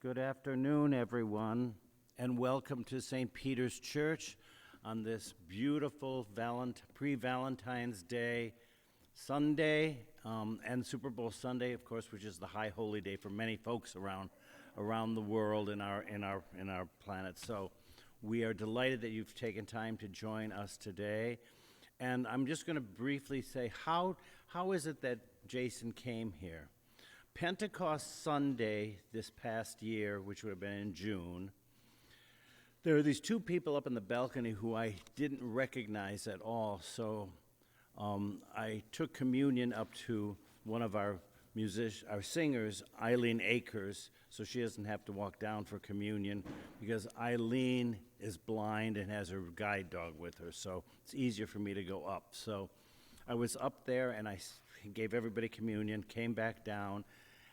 Good afternoon, everyone, and welcome to St. Peter's Church on this beautiful pre-Valentine's Day Sunday, and Super Bowl Sunday, of course, which is the high holy day for many folks around the world in our planet. So we are delighted that you've taken time to join us today. And I'm just going to briefly say, how is it that Jason came here? Pentecost Sunday this past year, which would have been in June, there are these two people up in the balcony who I didn't recognize at all. So I took communion up to one of our singers, Eileen Akers, so she doesn't have to walk down for communion, because Eileen is blind and has her guide dog with her, so it's easier for me to go up. So I was up there and I gave everybody communion, came back down,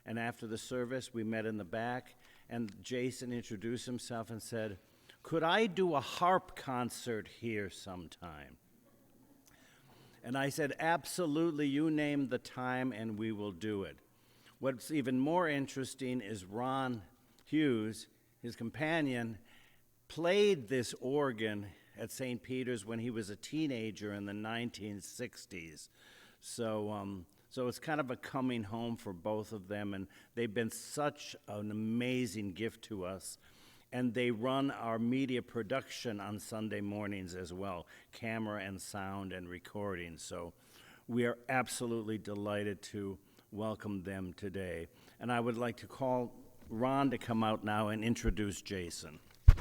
and after the service we met in the back, and Jason introduced himself and said, "Could I do a harp concert here sometime?" And I said, "Absolutely, you name the time and we will do it." What's even more interesting is Ron Hughes, his companion, played this organ at St. Peter's when he was a teenager in the 1960s. So it's kind of a coming home for both of them, and they've been such an amazing gift to us. And they run our media production on Sunday mornings as well, camera and sound and recording. So we are absolutely delighted to welcome them today. And I would like to call Ron to come out now and introduce Jason. He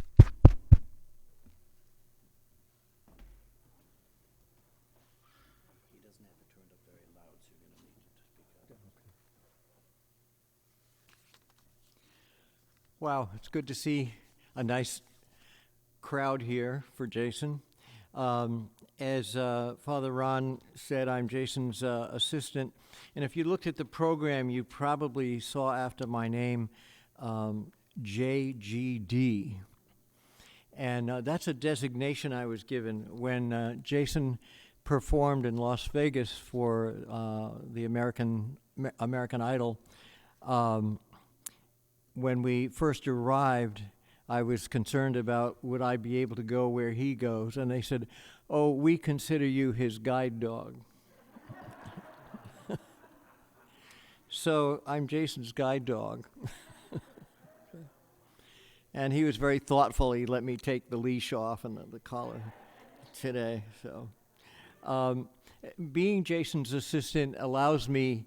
doesn't have it turned up very loud, so you're going to need to speak up. Wow, it's good to see a nice crowd here for Jason. As Father Ron said, I'm Jason's assistant, and if you looked at the program, you probably saw after my name JGD, and that's a designation I was given when Jason performed in Las Vegas for the American Idol. When we first arrived, I was concerned about would I be able to go where he goes, and they said, "Oh, we consider you his guide dog." So I'm Jason's guide dog. And he was very thoughtful. He let me take the leash off and the collar today. So being Jason's assistant allows me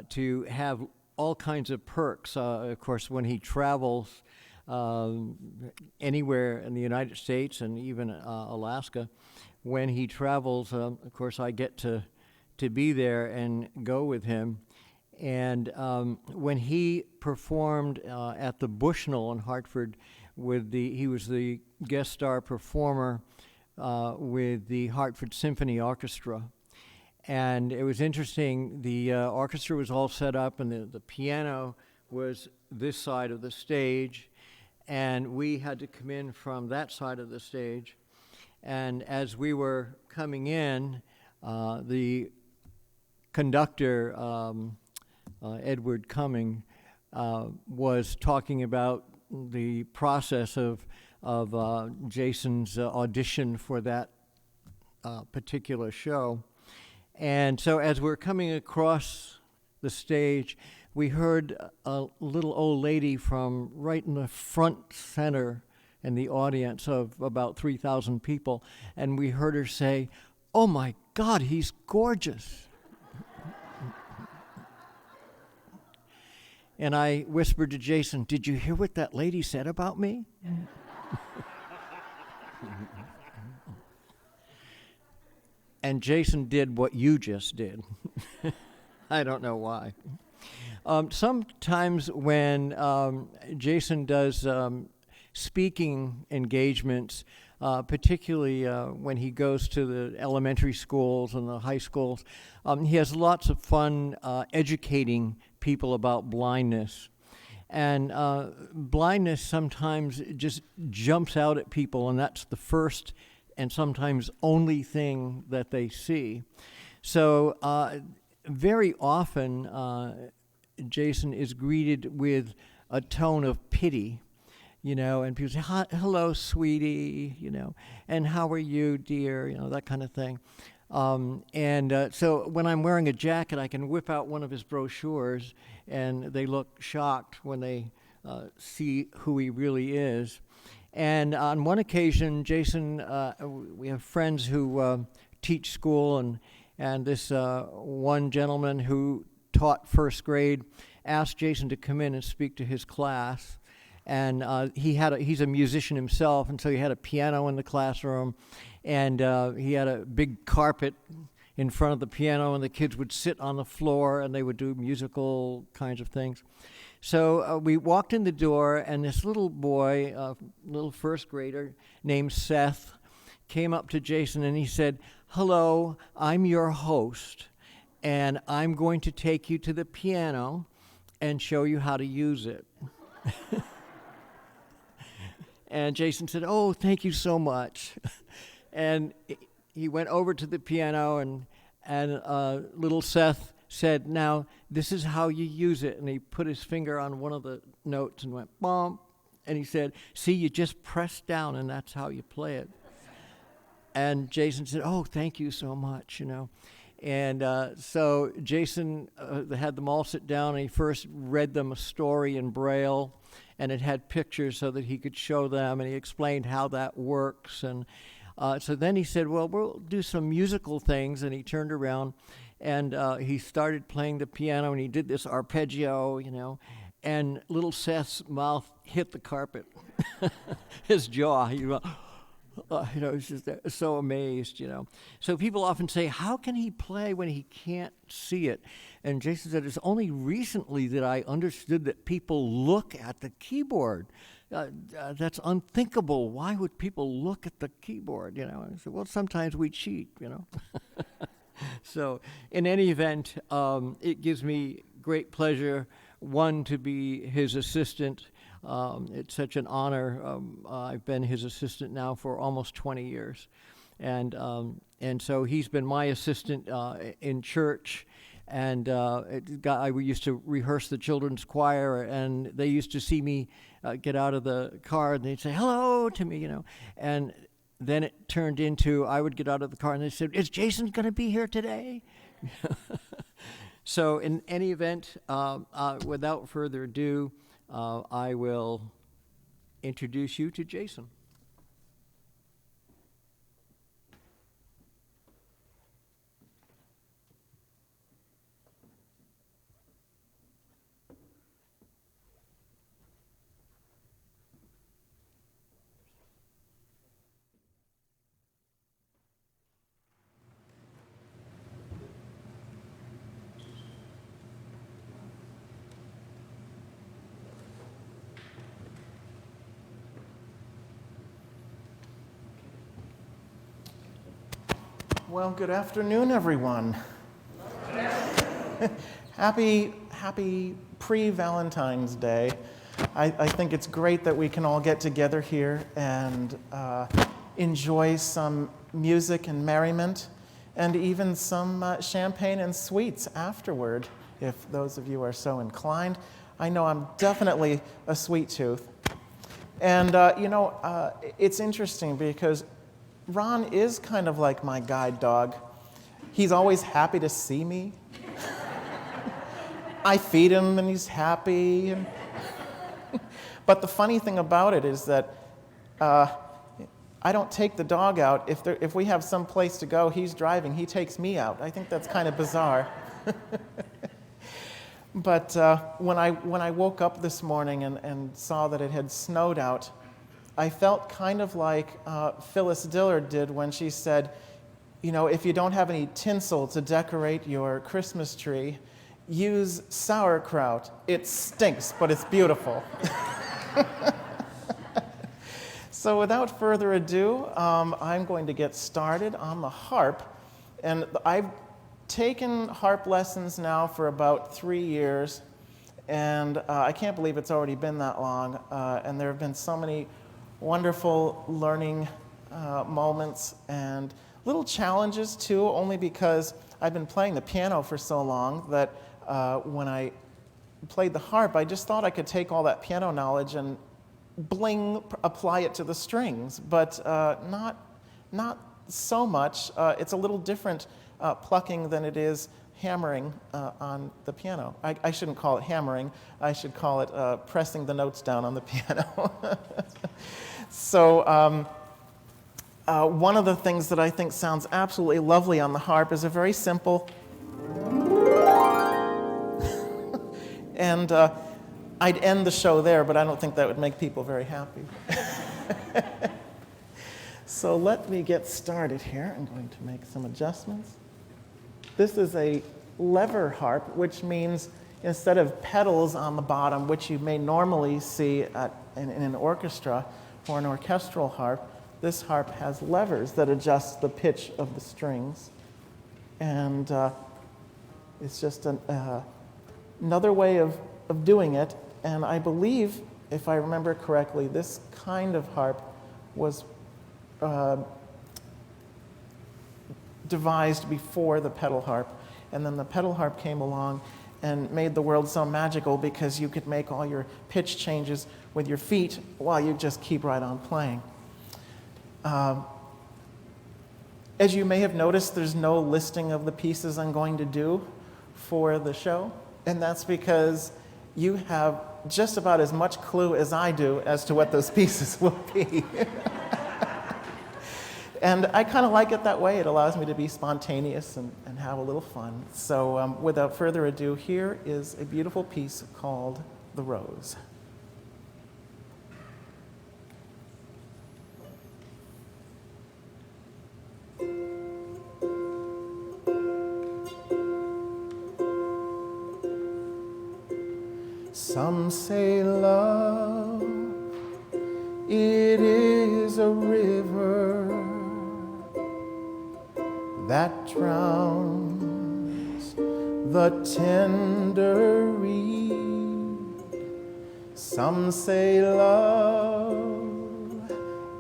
to have all kinds of perks. Of course, when he travels anywhere in the United States and even Alaska, when he travels, of course, I get to be there and go with him. And when he performed at the Bushnell in Hartford, he was the guest star performer with the Hartford Symphony Orchestra. And it was interesting, the orchestra was all set up, and the piano was this side of the stage, and we had to come in from that side of the stage. And as we were coming in, the conductor, Edward Cumming, was talking about the process of Jason's audition for that particular show. And so as we're coming across the stage, we heard a little old lady from right in the front center in the audience of about 3,000 people, and we heard her say, "Oh my God, he's gorgeous." And I whispered to Jason, "Did you hear what that lady said about me?" And Jason did what you just did. I don't know why. Sometimes when Jason does speaking engagements, particularly when he goes to the elementary schools and the high schools, he has lots of fun educating people about blindness. And blindness sometimes just jumps out at people, and that's the first and sometimes only thing that they see. So very often Jason is greeted with a tone of pity, and people say, hello, sweetie, and how are you, dear, that kind of thing. So when I'm wearing a jacket, I can whip out one of his brochures, and they look shocked when they see who he really is. And on one occasion, Jason, we have friends who teach school, and this one gentleman who taught first grade asked Jason to come in and speak to his class. And he's a musician himself, and so he had a piano in the classroom, and he had a big carpet in front of the piano, and the kids would sit on the floor, and they would do musical kinds of things. So we walked in the door, and this little boy, little first grader named Seth, came up to Jason, and he said, "Hello, I'm your host, and I'm going to take you to the piano and show you how to use it." And Jason said, "Oh, thank you so much." And he went over to the piano, and little Seth said, "Now, this is how you use it." And he put his finger on one of the notes and went, "Bump." And he said, "See, you just press down, and that's how you play it." And Jason said, "Oh, thank you so much, And so Jason had them all sit down, and he first read them a story in Braille, and it had pictures so that he could show them, and he explained how that works. And so then he said, "Well, we'll do some musical things," and he turned around, and he started playing the piano, and he did this arpeggio, and little Seth's mouth hit the carpet, his jaw. He went, he's just so amazed, So people often say, how can he play when he can't see it? And Jason said, it's only recently that I understood that people look at the keyboard. That's unthinkable. Why would people look at the keyboard, And I said, well, sometimes we cheat, So in any event, it gives me great pleasure, one, to be his assistant. It's such an honor. I've been his assistant now for almost 20 years. And so he's been my assistant in church. And we used to rehearse the children's choir, and they used to see me get out of the car, and they'd say, hello to me, And then it turned into, I would get out of the car, and they said, is Jason going to be here today? So in any event, without further ado, I will introduce you to Jason. Well, good afternoon, everyone. Happy pre-Valentine's Day. I think it's great that we can all get together here and enjoy some music and merriment, and even some champagne and sweets afterward, if those of you are so inclined. I know I'm definitely a sweet tooth. And, it's interesting because Ron is kind of like my guide dog. He's always happy to see me. I feed him and he's happy. But the funny thing about it is that I don't take the dog out. If we have some place to go, he's driving, he takes me out. I think that's kind of bizarre. But when I woke up this morning and saw that it had snowed out, I felt kind of like Phyllis Dillard did when she said, if you don't have any tinsel to decorate your Christmas tree, use sauerkraut. It stinks, but it's beautiful. So without further ado, I'm going to get started on the harp. And I've taken harp lessons now for about 3 years, and I can't believe it's already been that long. And there have been so many wonderful learning moments and little challenges too, only because I've been playing the piano for so long that when I played the harp, I just thought I could take all that piano knowledge and apply it to the strings, but not so much. It's a little different plucking than it is hammering on the piano. I shouldn't call it hammering. I should call it pressing the notes down on the piano. So one of the things that I think sounds absolutely lovely on the harp is a very simple and I'd end the show there, but I don't think that would make people very happy. So let me get started here. I'm going to make some adjustments. This is a lever harp, which means instead of pedals on the bottom, which you may normally see in an orchestra or an orchestral harp, this harp has levers that adjust the pitch of the strings. And it's just another way of doing it. And I believe, if I remember correctly, this kind of harp was devised before the pedal harp. And then the pedal harp came along and made the world so magical because you could make all your pitch changes with your feet while you just keep right on playing. As you may have noticed, there's no listing of the pieces I'm going to do for the show. And that's because you have just about as much clue as I do as to what those pieces will be. And I kind of like it that way. It allows me to be spontaneous and have a little fun. So without further ado, here is a beautiful piece called The Rose. Some say love, it is a river that drowns the tender reed. Some say love,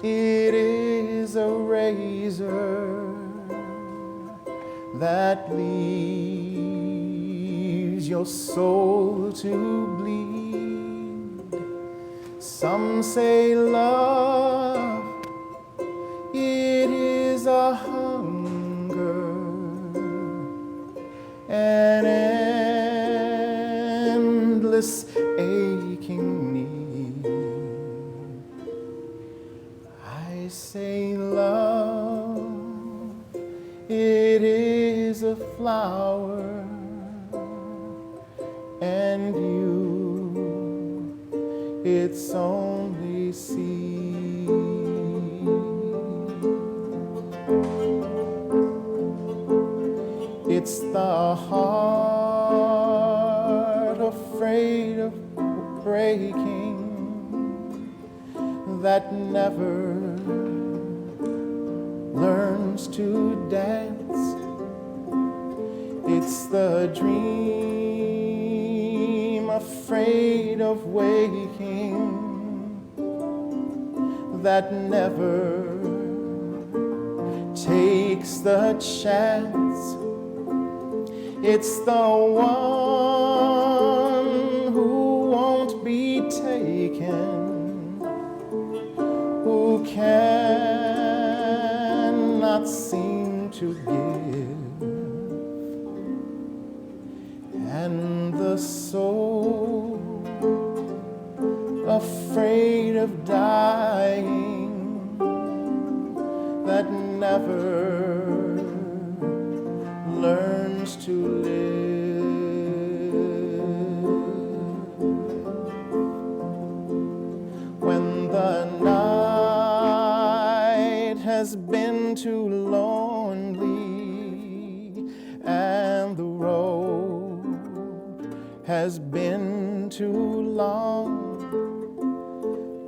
it is a razor that leaves your soul to bleed. Some say love, it is a hunger, an endless aching need. I say love, it is a flower, and you, its only seed. It's the heart afraid of breaking that never learns to dance. It's the dream afraid of waking that never takes the chance. It's the one who won't be taken, who cannot seem to give, and the soul afraid of dying that never learns to live. When the night has been too lonely and the road has been too long,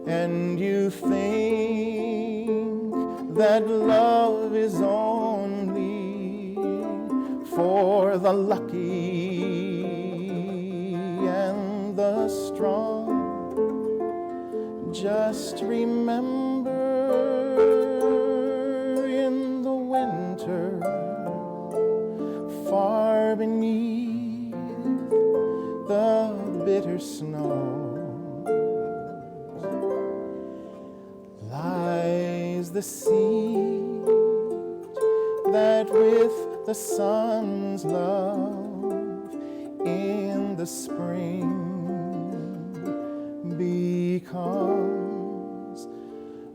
and you think that love is only for the lucky and the strong, just remember in the winter, far beneath the winter snows lies the seed that with the sun's love in the spring becomes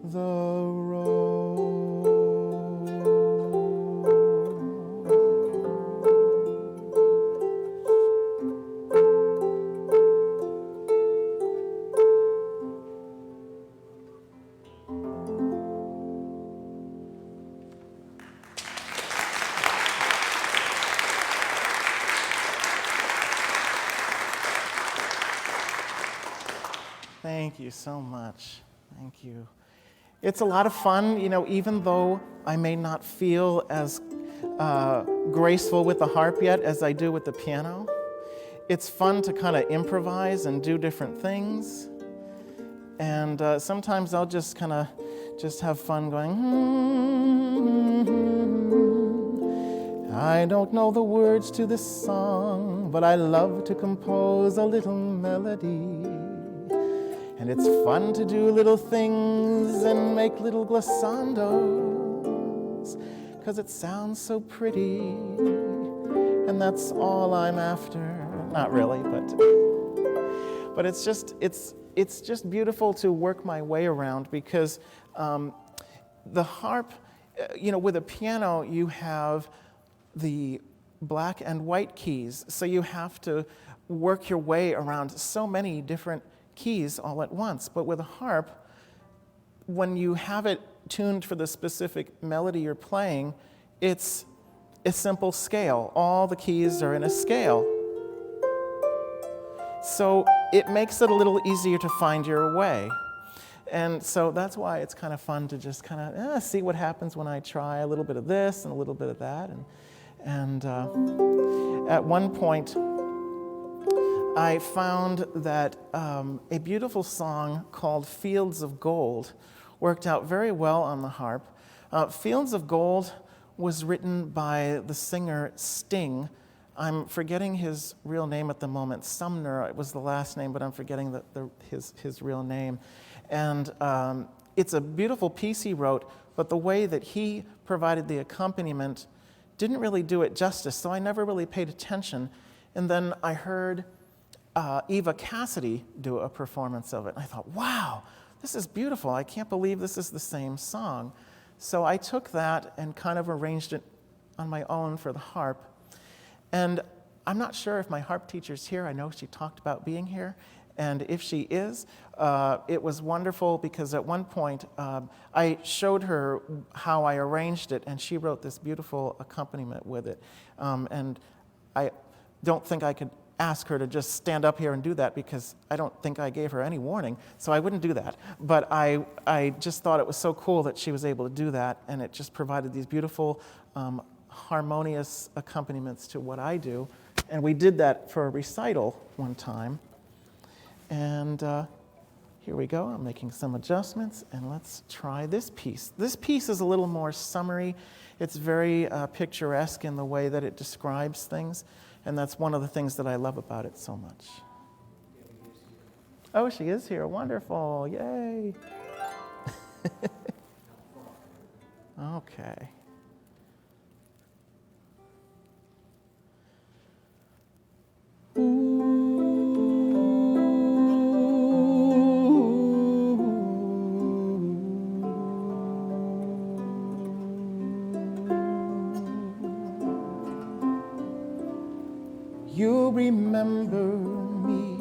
the rose. Thank you so much. Thank you. It's a lot of fun, even though I may not feel as graceful with the harp yet as I do with the piano. It's fun to kind of improvise and do different things. And sometimes I'll just kind of have fun going, I don't know the words to this song, but I love to compose a little melody. And it's fun to do little things and make little glissandos, 'cause it sounds so pretty, and that's all I'm after. Not really, but it's just beautiful to work my way around, because the harp, with a piano, you have the black and white keys, so you have to work your way around so many different keys all at once. But with a harp, when you have it tuned for the specific melody you're playing, it's a simple scale. All the keys are in a scale. So it makes it a little easier to find your way. And so that's why it's kind of fun to just kind of see what happens when I try a little bit of this and a little bit of that. And at one point, I found that a beautiful song called Fields of Gold worked out very well on the harp. Fields of Gold was written by the singer Sting. I'm forgetting his real name at the moment. Sumner, it was the last name, but I'm forgetting his real name. And it's a beautiful piece he wrote, but the way that he provided the accompaniment didn't really do it justice, so I never really paid attention. And then I heard Eva Cassidy do a performance of it. And I thought, wow, this is beautiful. I can't believe this is the same song. So I took that and kind of arranged it on my own for the harp. And I'm not sure if my harp teacher's here. I know she talked about being here. And if she is, it was wonderful, because at one point I showed her how I arranged it, and she wrote this beautiful accompaniment with it. And I don't think I could ask her to just stand up here and do that, because I don't think I gave her any warning, so I wouldn't do that. But I just thought it was so cool that she was able to do that, and it just provided these beautiful harmonious accompaniments to what I do. And we did that for a recital one time. And here we go. I'm making some adjustments, and let's try this piece. This piece is a little more summery. It's very picturesque in the way that it describes things. And that's one of the things that I love about it so much. Oh, she is here. Wonderful. Yay. Okay. You remember me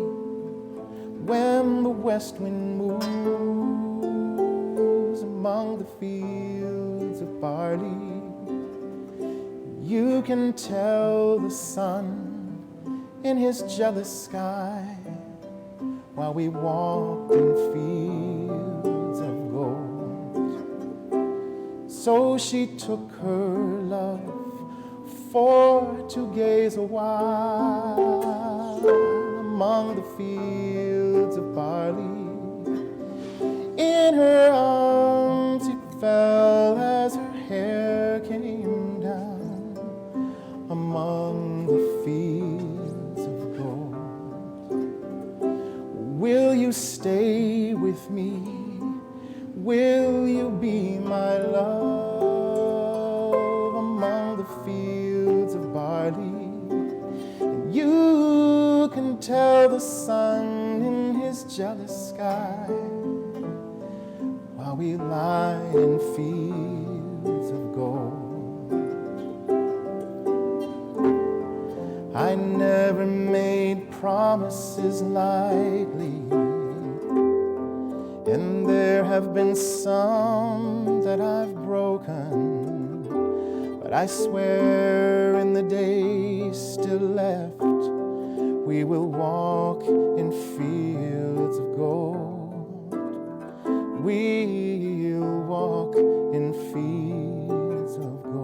when the west wind moves among the fields of barley. You can tell the sun in his jealous sky while we walked in fields of gold. So she took her love for to gaze a while among the fields of barley. In her arms it fell as her hair came down among the fields of gold. with me? Will you be my love among the fields of barley? And you can tell the sun in his jealous sky while we lie in fields of gold. I never made promises lightly, and there have been some that I've broken, but I swear in the days still left, we will walk in fields of gold. We'll walk in fields of gold.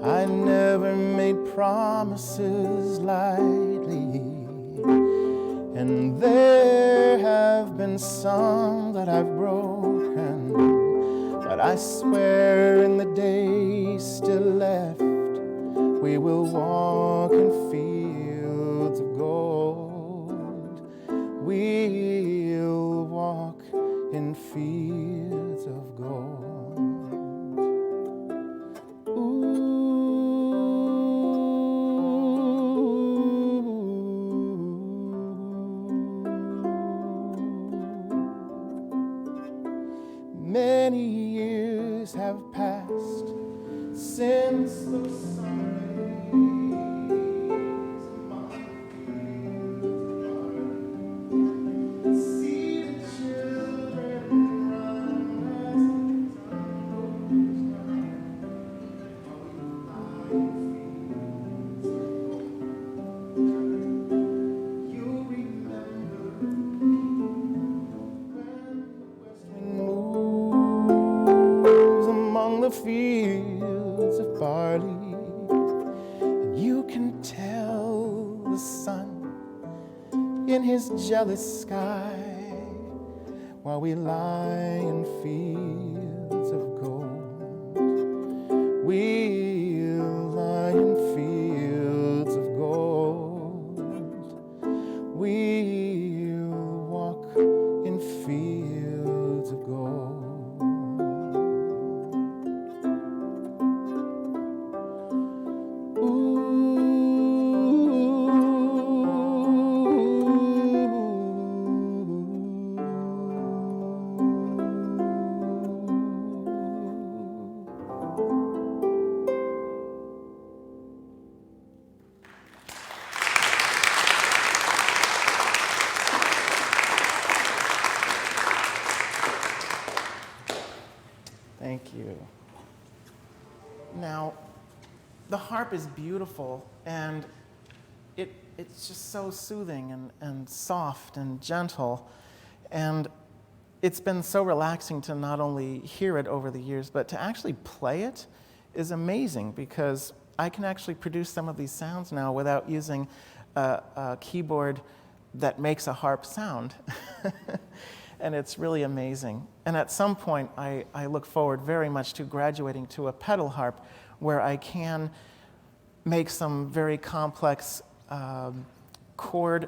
I never made promises lightly, and there have been some that I've broken, but I swear in the days still left, we will walk in fields of gold. We'll walk in fields of gold. Many years have passed since those summer days among the fields of barley. See the children run as the sun goes down, while we lie in fields of gold. You'll remember when the west wind moves among the fields of barley, and you can tell the sun in his jealous sky while we lie in fields of gold. We'll lie in fields of gold. We'll walk in fields of gold. Thank you. Now, the harp is beautiful, and it's just so soothing and soft and gentle. And it's been so relaxing to not only hear it over the years, but to actually play it is amazing, because I can actually produce some of these sounds now without using a keyboard that makes a harp sound. And it's really amazing. And at some point, I look forward very much to graduating to a pedal harp, where I can make some very complex chord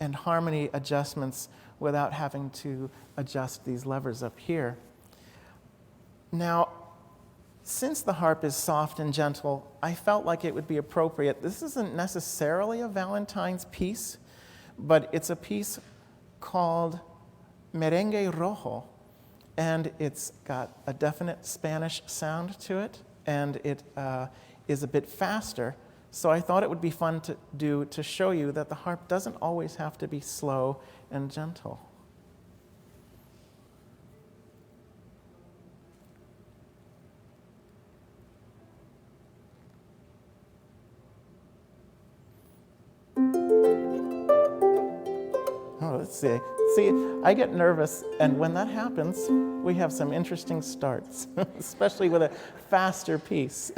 and harmony adjustments without having to adjust these levers up here. Now, since the harp is soft and gentle, I felt like it would be appropriate. This isn't necessarily a Valentines piece, but it's a piece called Merengue Rojo, and it's got a definite Spanish sound to it, and it is a bit faster So I thought it would be fun to show you that the harp doesn't always have to be slow and gentle. Oh, let's see. See, I get nervous, and when that happens, we have some interesting starts, especially with a faster piece.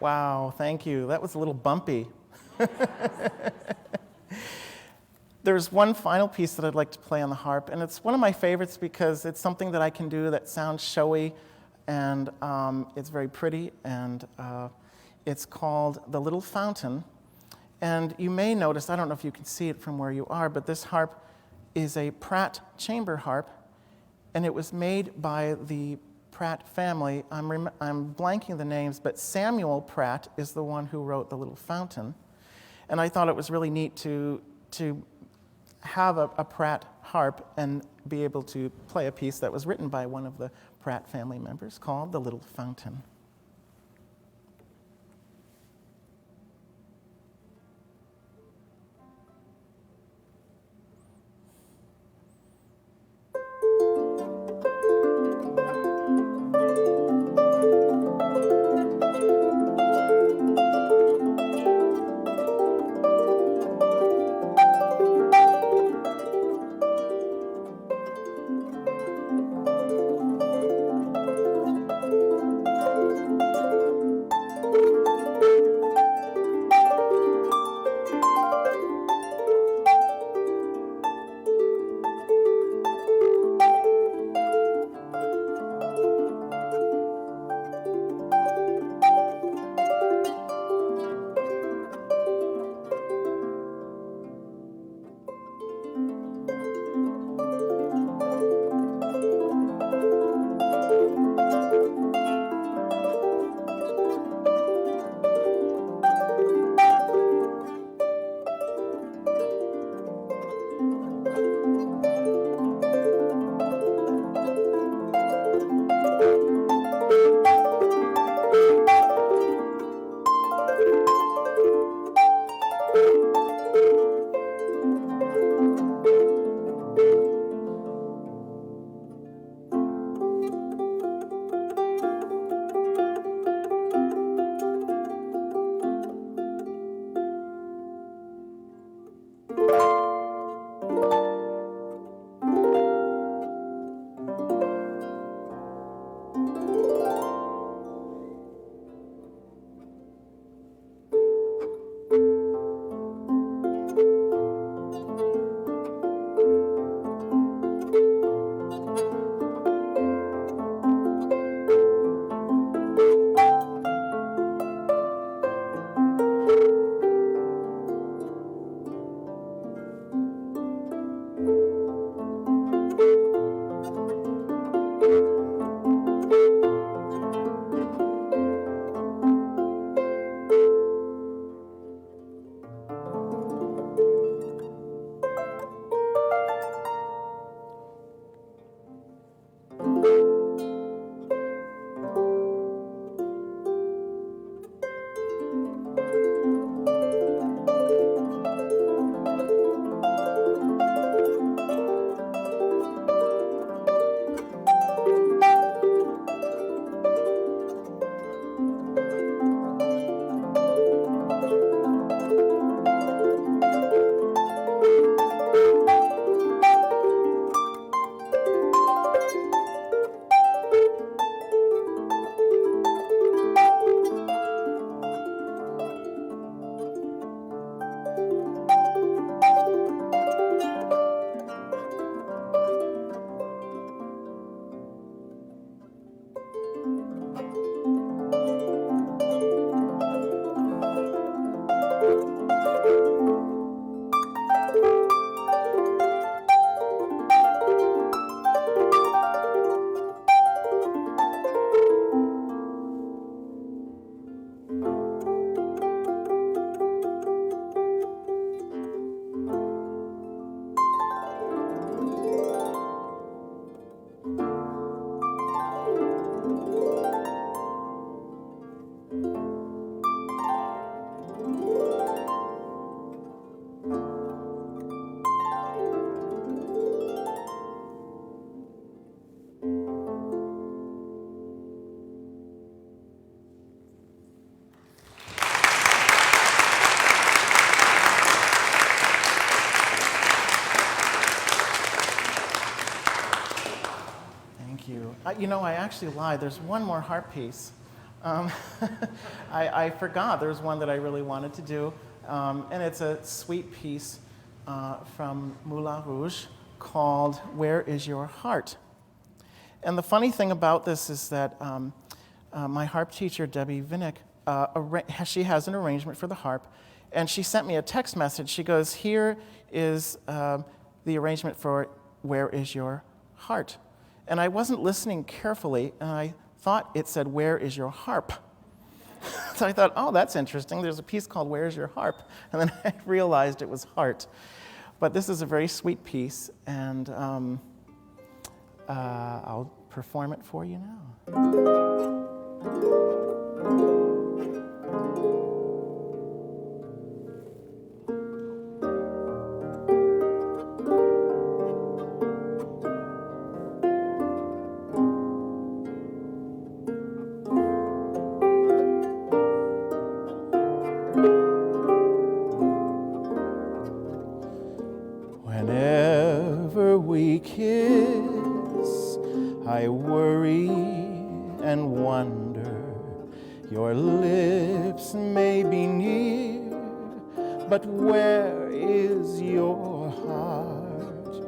Wow, thank you. That was a little bumpy. There's one final piece that I'd like to play on the harp, and it's one of my favorites because it's something that I can do that sounds showy, and it's very pretty, and it's called The Little Fountain. And you may notice, I don't know if you can see it from where you are, but this harp is a Pratt chamber harp, and it was made by the Pratt family. I'm blanking the names, but Samuel Pratt is the one who wrote The Little Fountain. And I thought it was really neat to have a Pratt harp and be able to play a piece that was written by one of the Pratt family members called The Little Fountain. You know, I actually lied. There's one more harp piece. I forgot there's one that I really wanted to do, and it's a sweet piece from Moulin Rouge called Where Is Your Heart? And the funny thing about this is that my harp teacher, Debbie Vinnick, she has an arrangement for the harp, and she sent me a text message. She goes, here is the arrangement for Where Is Your Heart? And I wasn't listening carefully, and I thought it said, where is your harp? So I thought, oh, that's interesting. There's a piece called Where Is Your Harp? And then I realized it was heart. But this is a very sweet piece, and I'll perform it for you now. Whenever we kiss, I worry and wonder. Your lips may be near, but where is your heart?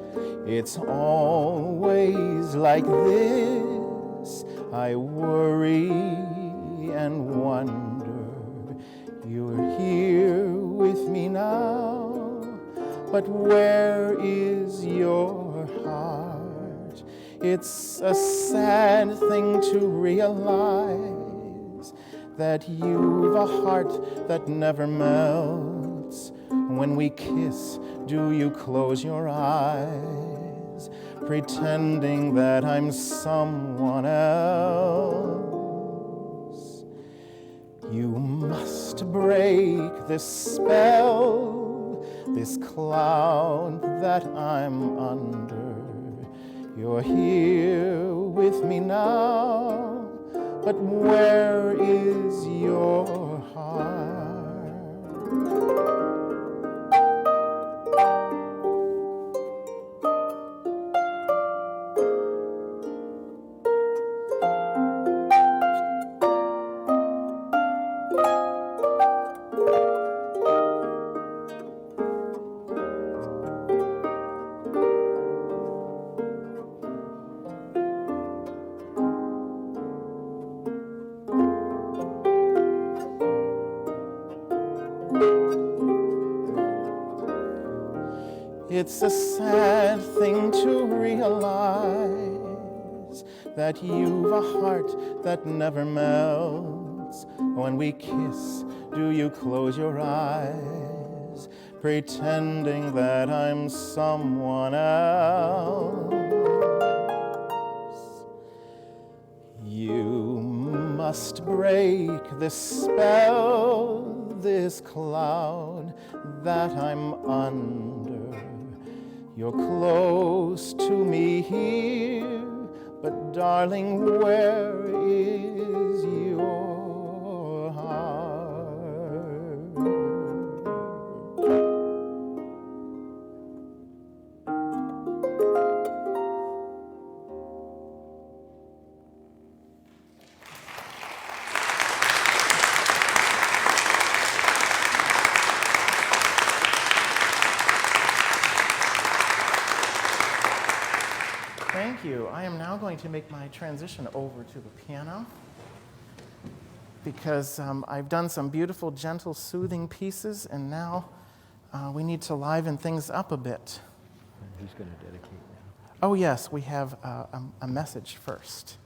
It's always like this. I worry and wonder. You're here with me now, but where is your heart? It's a sad thing to realize that you've a heart that never melts. When we kiss, do you close your eyes, pretending that I'm someone else? You must break this spell, this cloud that I'm under. You're here with me now, but where is your heart? It's a sad thing to realize that you've a heart that never melts. When we kiss, do you close your eyes, pretending that I'm someone else? You must break this spell, this cloud that I'm under. You're close to me here, but darling, where is your heart? Thank you. I am now going to make my transition over to the piano because I've done some beautiful, gentle, soothing pieces, and now we need to liven things up a bit. He's going to dedicate now. Oh, yes, we have a message first.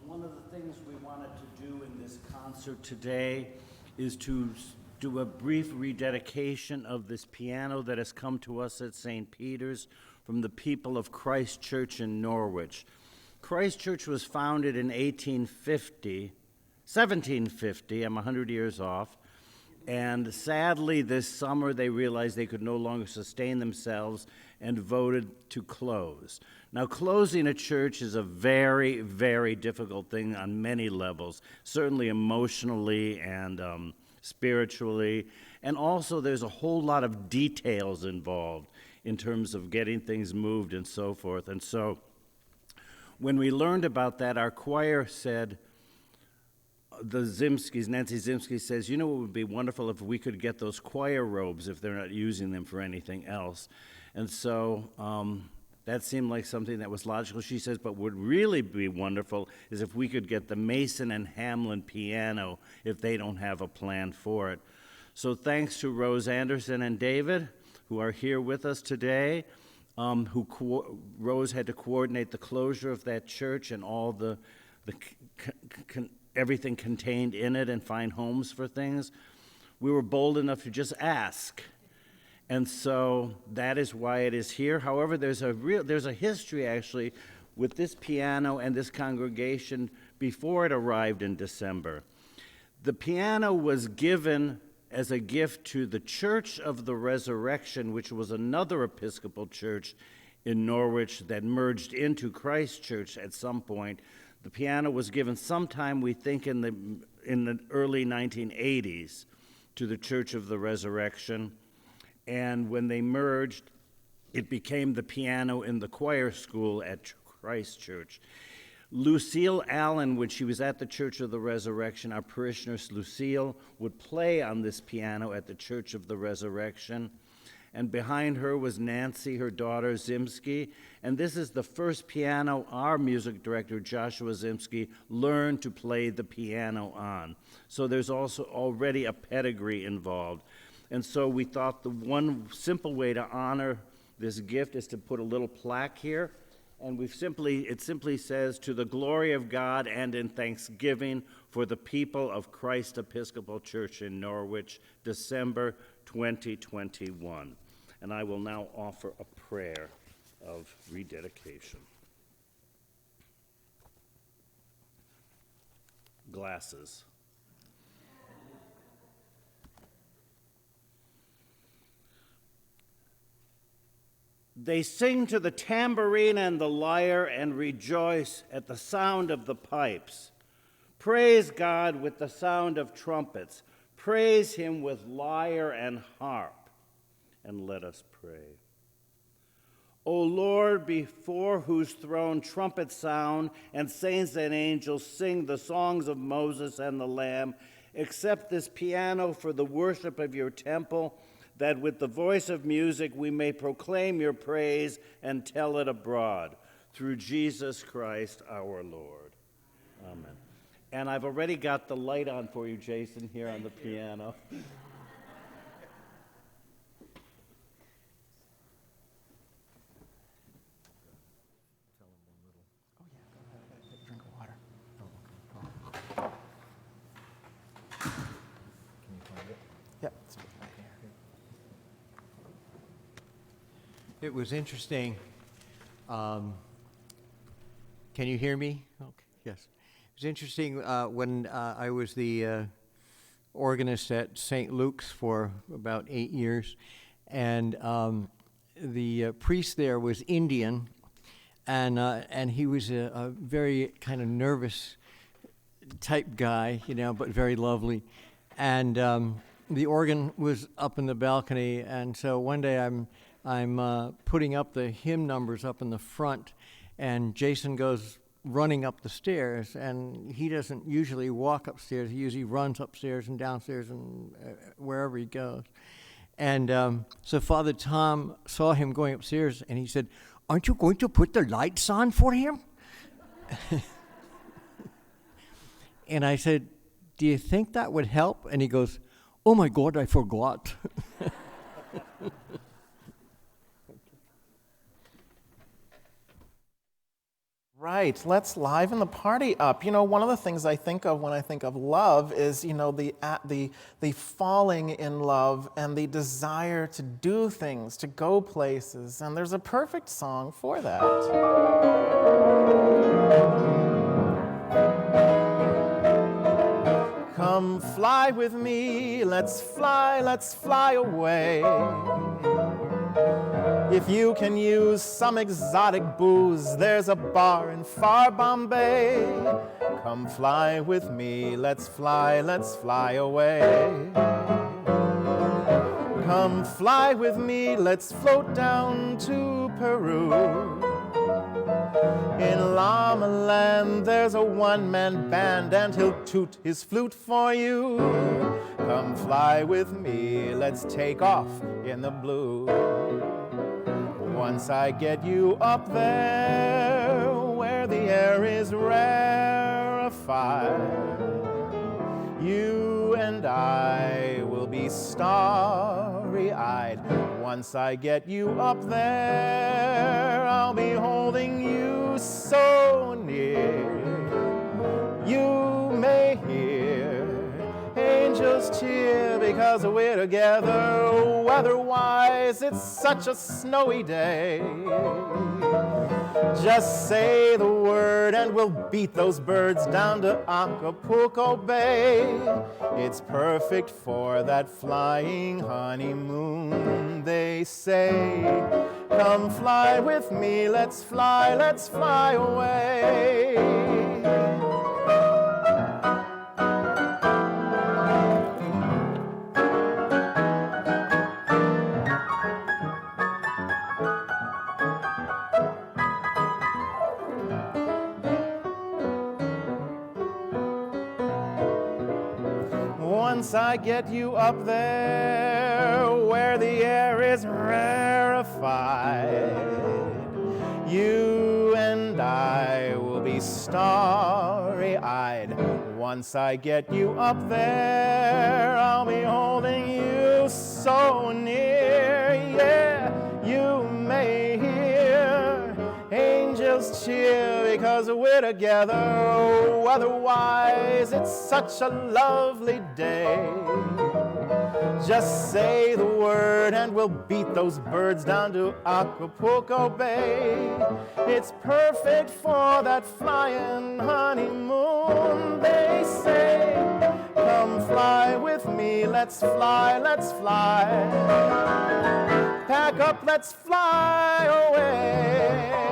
One of the things we wanted to do in this concert today is to do a brief rededication of this piano that has come to us at St. Peter's from the people of Christ Church in Norwich. Christ Church was founded in 1750, I'm 100 years off, and sadly this summer they realized they could no longer sustain themselves and voted to close. Now, closing a church is a very, very difficult thing on many levels, certainly emotionally and spiritually, and also there's a whole lot of details involved in terms of getting things moved and so forth. And so when we learned about that, our choir said, the Zimskis, Nancy Zimski says, you know, it would be wonderful if we could get those choir robes if they're not using them for anything else. And so that seemed like something that was logical. She says, but what would really be wonderful is if we could get the Mason and Hamlin piano if they don't have a plan for it. So thanks to Rose Anderson and David, who are here with us today, Rose had to coordinate the closure of that church and all the everything contained in it and find homes for things. We were bold enough to just ask. And so that is why it is here. However, there's a history actually with this piano and this congregation before it arrived in December. The piano was given as a gift to the Church of the Resurrection, which was another Episcopal church in Norwich that merged into Christ Church at some point. The piano was given sometime, we think, in the early 1980s to the Church of the Resurrection. And when they merged, it became the piano in the choir school at Christ Church. Lucille Allen, when she was at the Church of the Resurrection, our parishioner Lucille would play on this piano at the Church of the Resurrection. And behind her was Nancy, her daughter, Zimski. And this is the first piano our music director, Joshua Zimski, learned to play the piano on. So there's also already a pedigree involved. And so we thought the one simple way to honor this gift is to put a little plaque here. And it simply says, to the glory of God and in thanksgiving for the people of Christ Episcopal Church in Norwich, December 2021. And I will now offer a prayer of rededication. Glasses. They sing to the tambourine and the lyre and rejoice at the sound of the pipes. Praise God with the sound of trumpets. Praise him with lyre and harp. And let us pray. O Lord, before whose throne trumpets sound and saints and angels sing the songs of Moses and the Lamb, accept this piano for the worship of your temple, that with the voice of music we may proclaim your praise and tell it abroad. Through Jesus Christ our Lord. Amen. And I've already got the light on for you, Jason, here on the piano. It was interesting. Can you hear me? Okay. Yes. It was interesting when I was the organist at St. Luke's for about 8 years, and the priest there was Indian, and he was a very kind of nervous type guy, but very lovely. And the organ was up in the balcony, and so one day I'm putting up the hymn numbers up in the front, and Jason goes running up the stairs, and he doesn't usually walk upstairs. He usually runs upstairs and downstairs and wherever he goes. And so Father Tom saw him going upstairs, and he said, "Aren't you going to put the lights on for him?" And I said, "Do you think that would help?" And he goes, "Oh my God, I forgot." Right, let's liven the party up. One of the things I think of when I think of love is, the falling in love and the desire to do things, to go places. And there's a perfect song for that. Come fly with me, let's fly away. If you can use some exotic booze, there's a bar in far Bombay. Come fly with me, let's fly away. Come fly with me, let's float down to Peru. In Llama Land, there's a one-man band, and he'll toot his flute for you. Come fly with me, let's take off in the blue. Once I get you up there, where the air is rarefied, you and I will be starry-eyed. Once I get you up there, I'll be holding you so near. You may hear angels cheer because we're together. Weather-wise, it's such a snowy day. Just say the word and we'll beat those birds down to Acapulco Bay. It's perfect for that flying honeymoon, they say. Come fly with me, let's fly away. Once I get you up there, where the air is rarefied, you and I will be starry-eyed. Once I get you up there, I'll be holding you so near. Yeah, you may hear angels cheer because we're together. Otherwise, it's such a lovely day. Just say the word and we'll beat those birds down to Acapulco Bay. It's perfect for that flying honeymoon, they say. Come fly with me, let's fly. Pack up, let's fly away.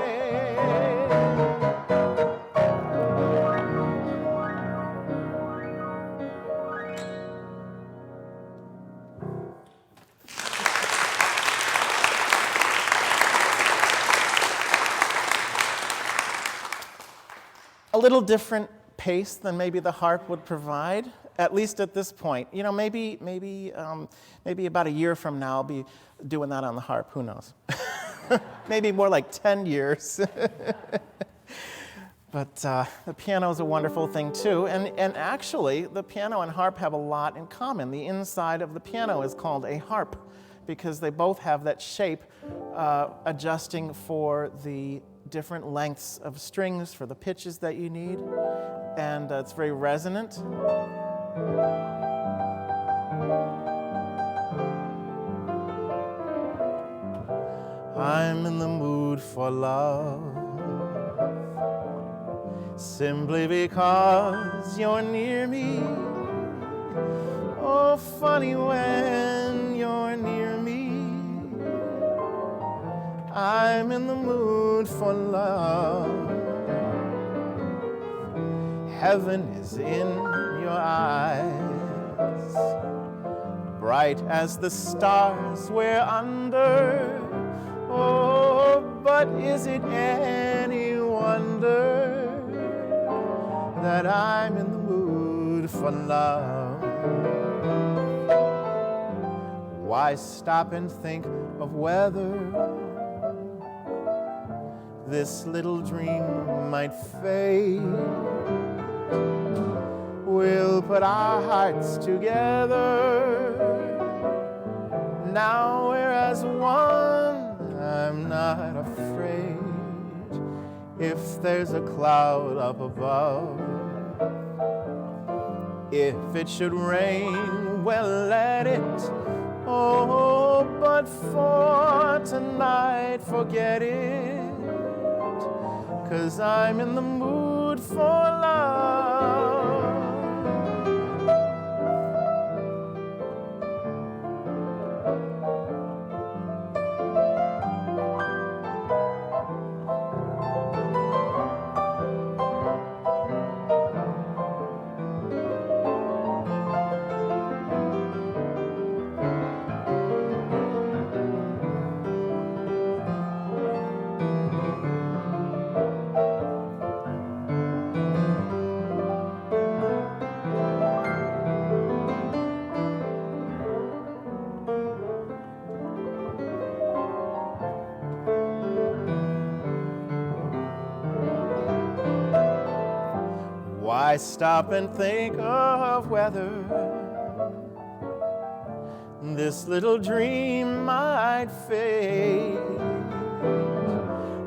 A little different pace than maybe the harp would provide, at least at this point. Maybe about a year from now I'll be doing that on the harp, who knows? Maybe more like 10 years. But the piano is a wonderful thing too, and actually the piano and harp have a lot in common. The inside of the piano is called a harp because they both have that shape adjusting for the different lengths of strings for the pitches that you need, and it's very resonant. I'm in the mood for love, simply because you're near me. Oh, funny when you're near me, I'm in the mood for love. Heaven is in your eyes, bright as the stars we're under. Oh, but is it any wonder that I'm in the mood for love? Why stop and think of whether this little dream might fade? We'll put our hearts together. Now we're as one. I'm not afraid if there's a cloud up above. If it should rain, well, let it. Oh, but for tonight, forget it. 'Cause I'm in the mood for love. Why stop and think of whether this little dream might fade?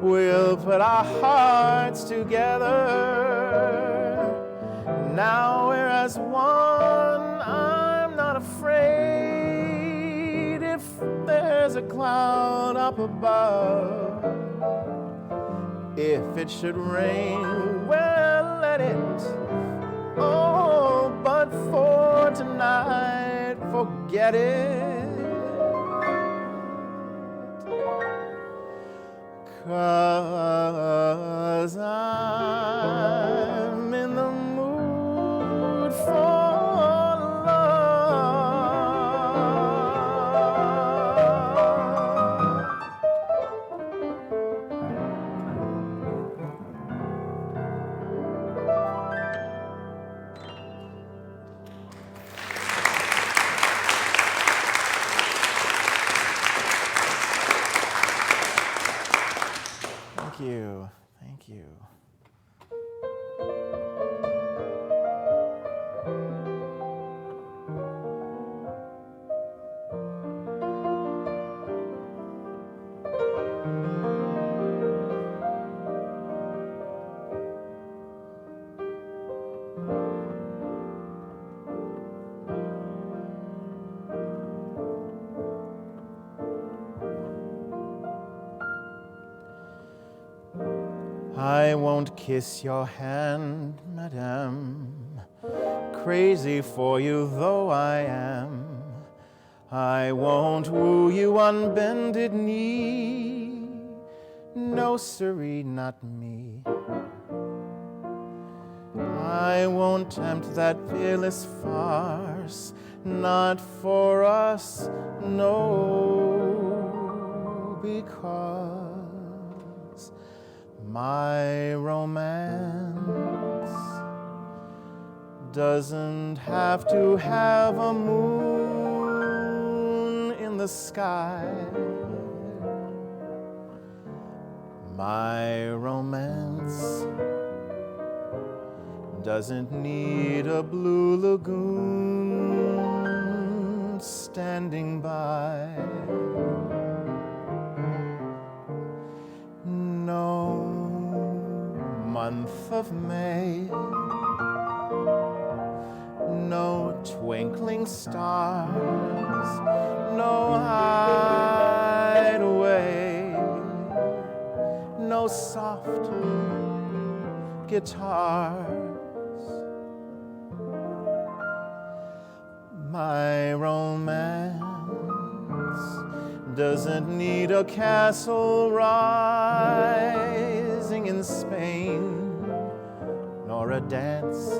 We'll put our hearts together. Now we're as one. I'm not afraid if there's a cloud up above. If it should rain, well, let it. Oh, but for tonight, forget it. 'Cause I'm in the mood for Thank you. Thank you. I won't kiss your hand, madame, crazy for you though I am. I won't woo you on bended knee, no siree, not me. I won't tempt that peerless farce, not for us, no, because my romance doesn't have to have a moon in the sky. My romance doesn't need a blue lagoon standing by. No month of May, no twinkling stars, no hideaway no soft guitars. My romance doesn't need a castle rising in Spain, nor a dance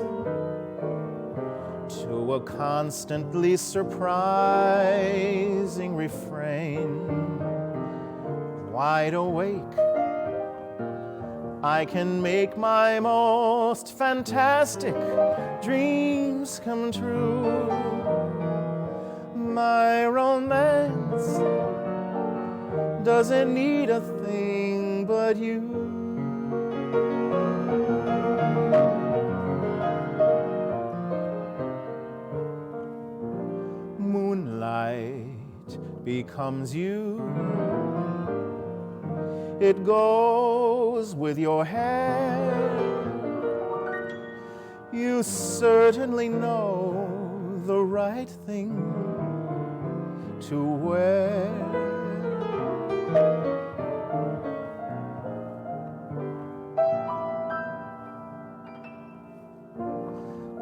to a constantly surprising refrain. Wide awake, I can make my most fantastic dreams come true. My romance doesn't need a thing but you. Moonlight becomes you. It goes with your hair. You certainly know the right thing to wear.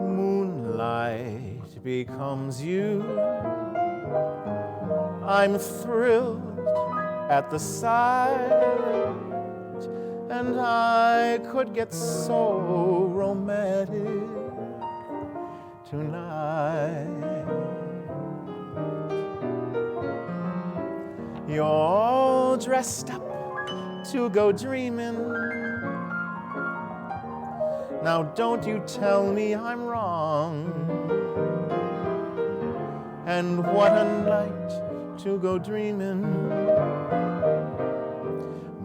Moonlight becomes you. I'm thrilled at the sight, and I could get so romantic tonight. You're all dressed up to go dreaming. Now don't you tell me I'm wrong. And what a night to go dreaming.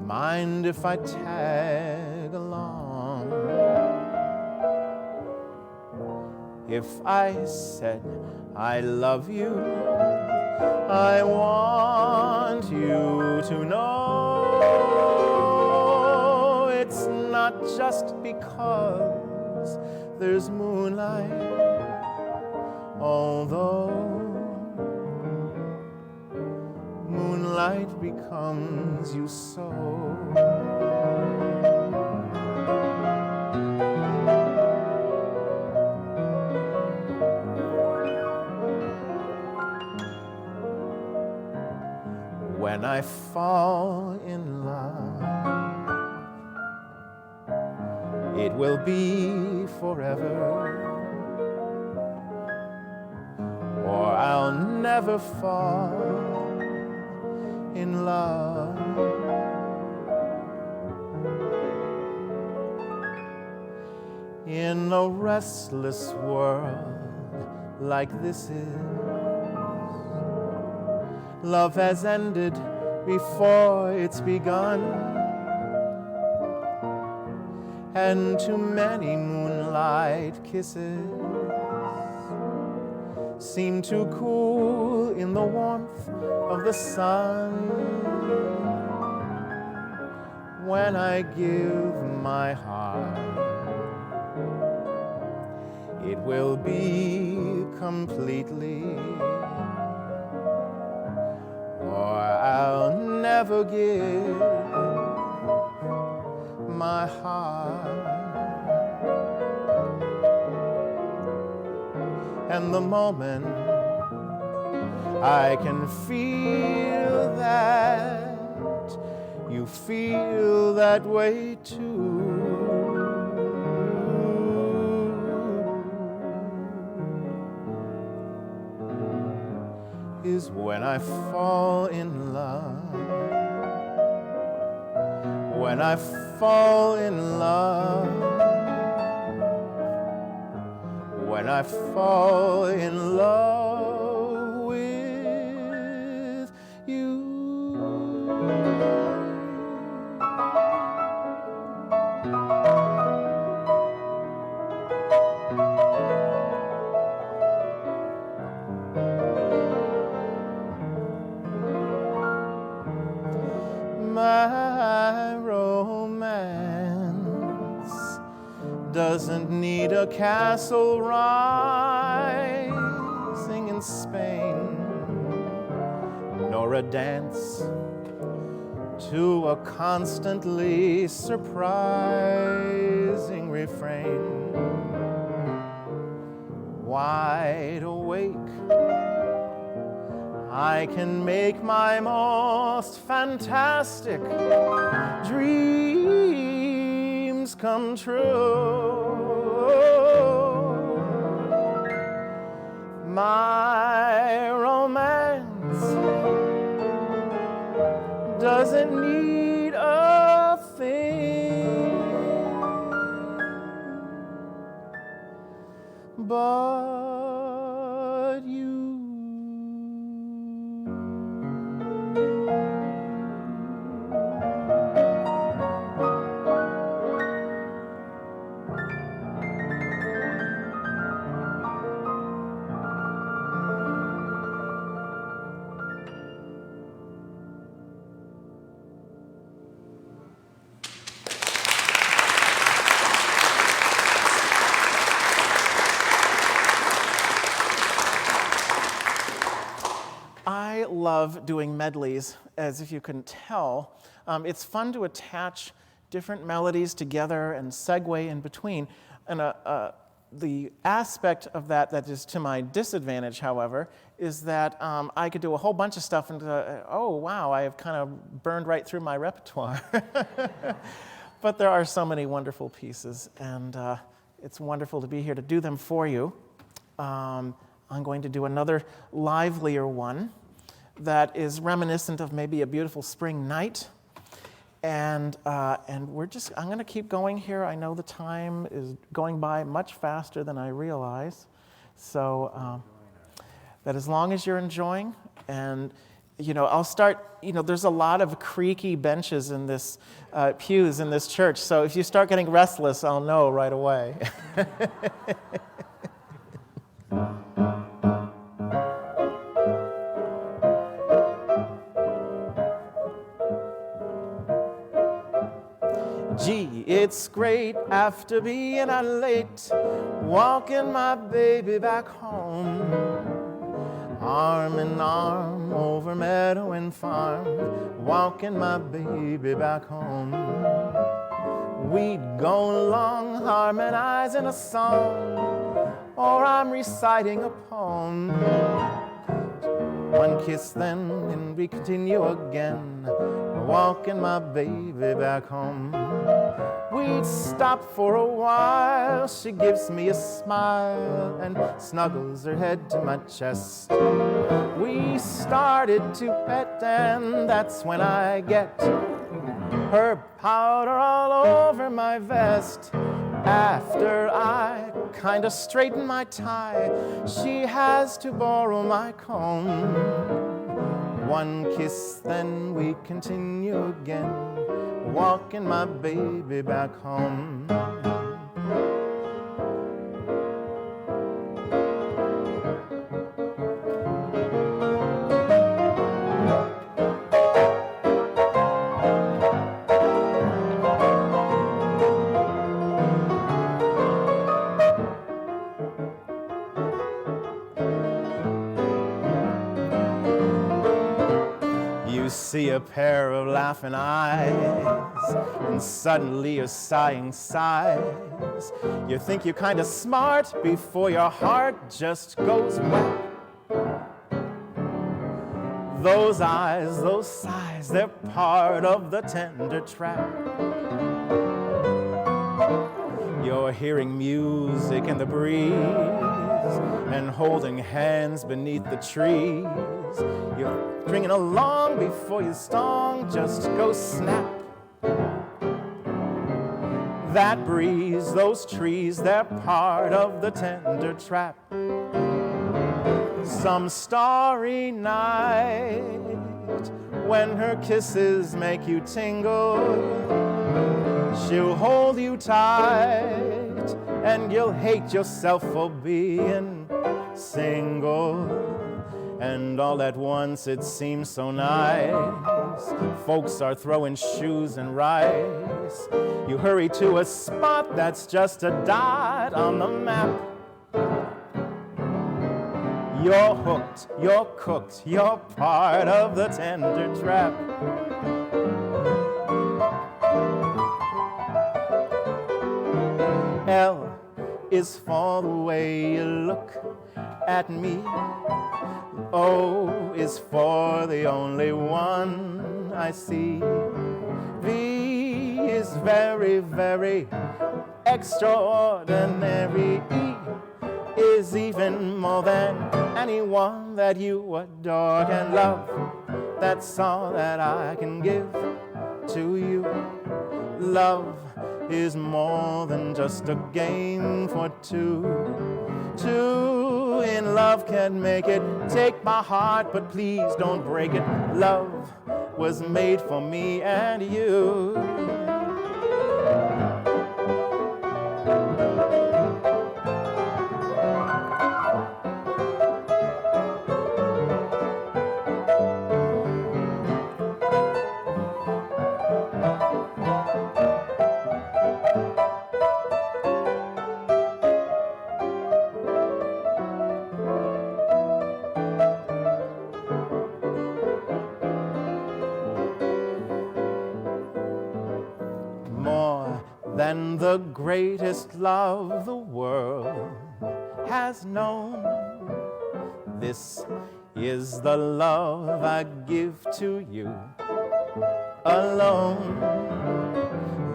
Mind if I tag along? If I said I love you, I want you to know it's not just because there's moonlight, although moonlight becomes you so. When I fall in love, it will be forever, or I'll never fall in love. In a restless world like this is, love has ended before it's begun, and too many moonlight kisses seem too cool in the warmth of the sun. When I give my heart, it will be completely, or I'll never give my heart. And the moment I can feel that you feel that way too, is when I fall in love. When I fall in love. When I fall in love with you. My romance doesn't need a castle rising in Spain, nor a dance to a constantly surprising refrain. Wide awake, I can make my most fantastic dreams come true. My romance doesn't need a thing but you. I love doing medleys, as if you can tell. It's fun to attach different melodies together and segue in between. And the aspect of that is to my disadvantage, however, is that I could do a whole bunch of stuff and, oh, wow, I have kind of burned right through my repertoire. But there are so many wonderful pieces, and it's wonderful to be here to do them for you. I'm going to do another livelier one that is reminiscent of maybe a beautiful spring night. And I'm going to keep going here. I know the time is going by much faster than I realize. So that as long as you're enjoying, and I'll start, there's a lot of creaky benches in this, pews in this church. So if you start getting restless, I'll know right away. Gee, it's great after being out late, walking my baby back home. Arm in arm over meadow and farm, walking my baby back home. We'd go along harmonizing a song, or I'm reciting a poem. One kiss then, and we continue again, walking my baby back home. We'd stop for a while, she gives me a smile and snuggles her head to my chest. We started to pet, and that's when I get her powder all over my vest. After I kind of straighten my tie, she has to borrow my comb. One kiss, then we continue again, walking my baby back home. See a pair of laughing eyes, and suddenly you're sighing sighs. You think you're kind of smart before your heart just goes whack. Those eyes, those sighs, they're part of the tender trap. You're hearing music in the breeze and holding hands beneath the trees. You're stringing along before your song just goes snap. That breeze, those trees, they're part of the tender trap. Some starry night, when her kisses make you tingle, she'll hold you tight, and you'll hate yourself for being single. And all at once it seems so nice. Folks are throwing shoes and rice. You hurry to a spot that's just a dot on the map. You're hooked, you're cooked, you're part of the tender trap. L is for the way you look at me. O is for the only one I see. V is very, very extraordinary. E is even more than anyone that you adore. And love, that's all that I can give to you. Love is more than just a game for two. Two in love can make it. Take my heart, but please don't break it. Love was made for me and you. Than the greatest love the world has known. This is the love I give to you alone.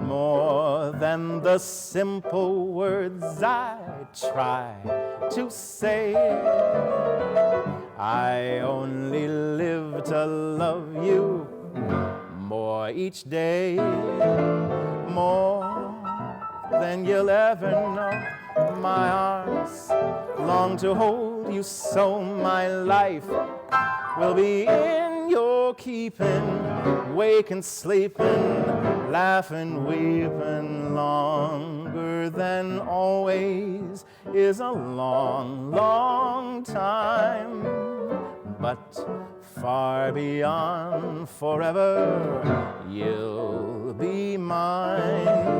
More than the simple words I try to say. I only live to love you more each day. More than you'll ever know. My arms long to hold you so. My life will be in your keeping. Waking, sleeping, laughing, weeping. Longer than always is a long, long time. But far beyond forever, you'll be mine.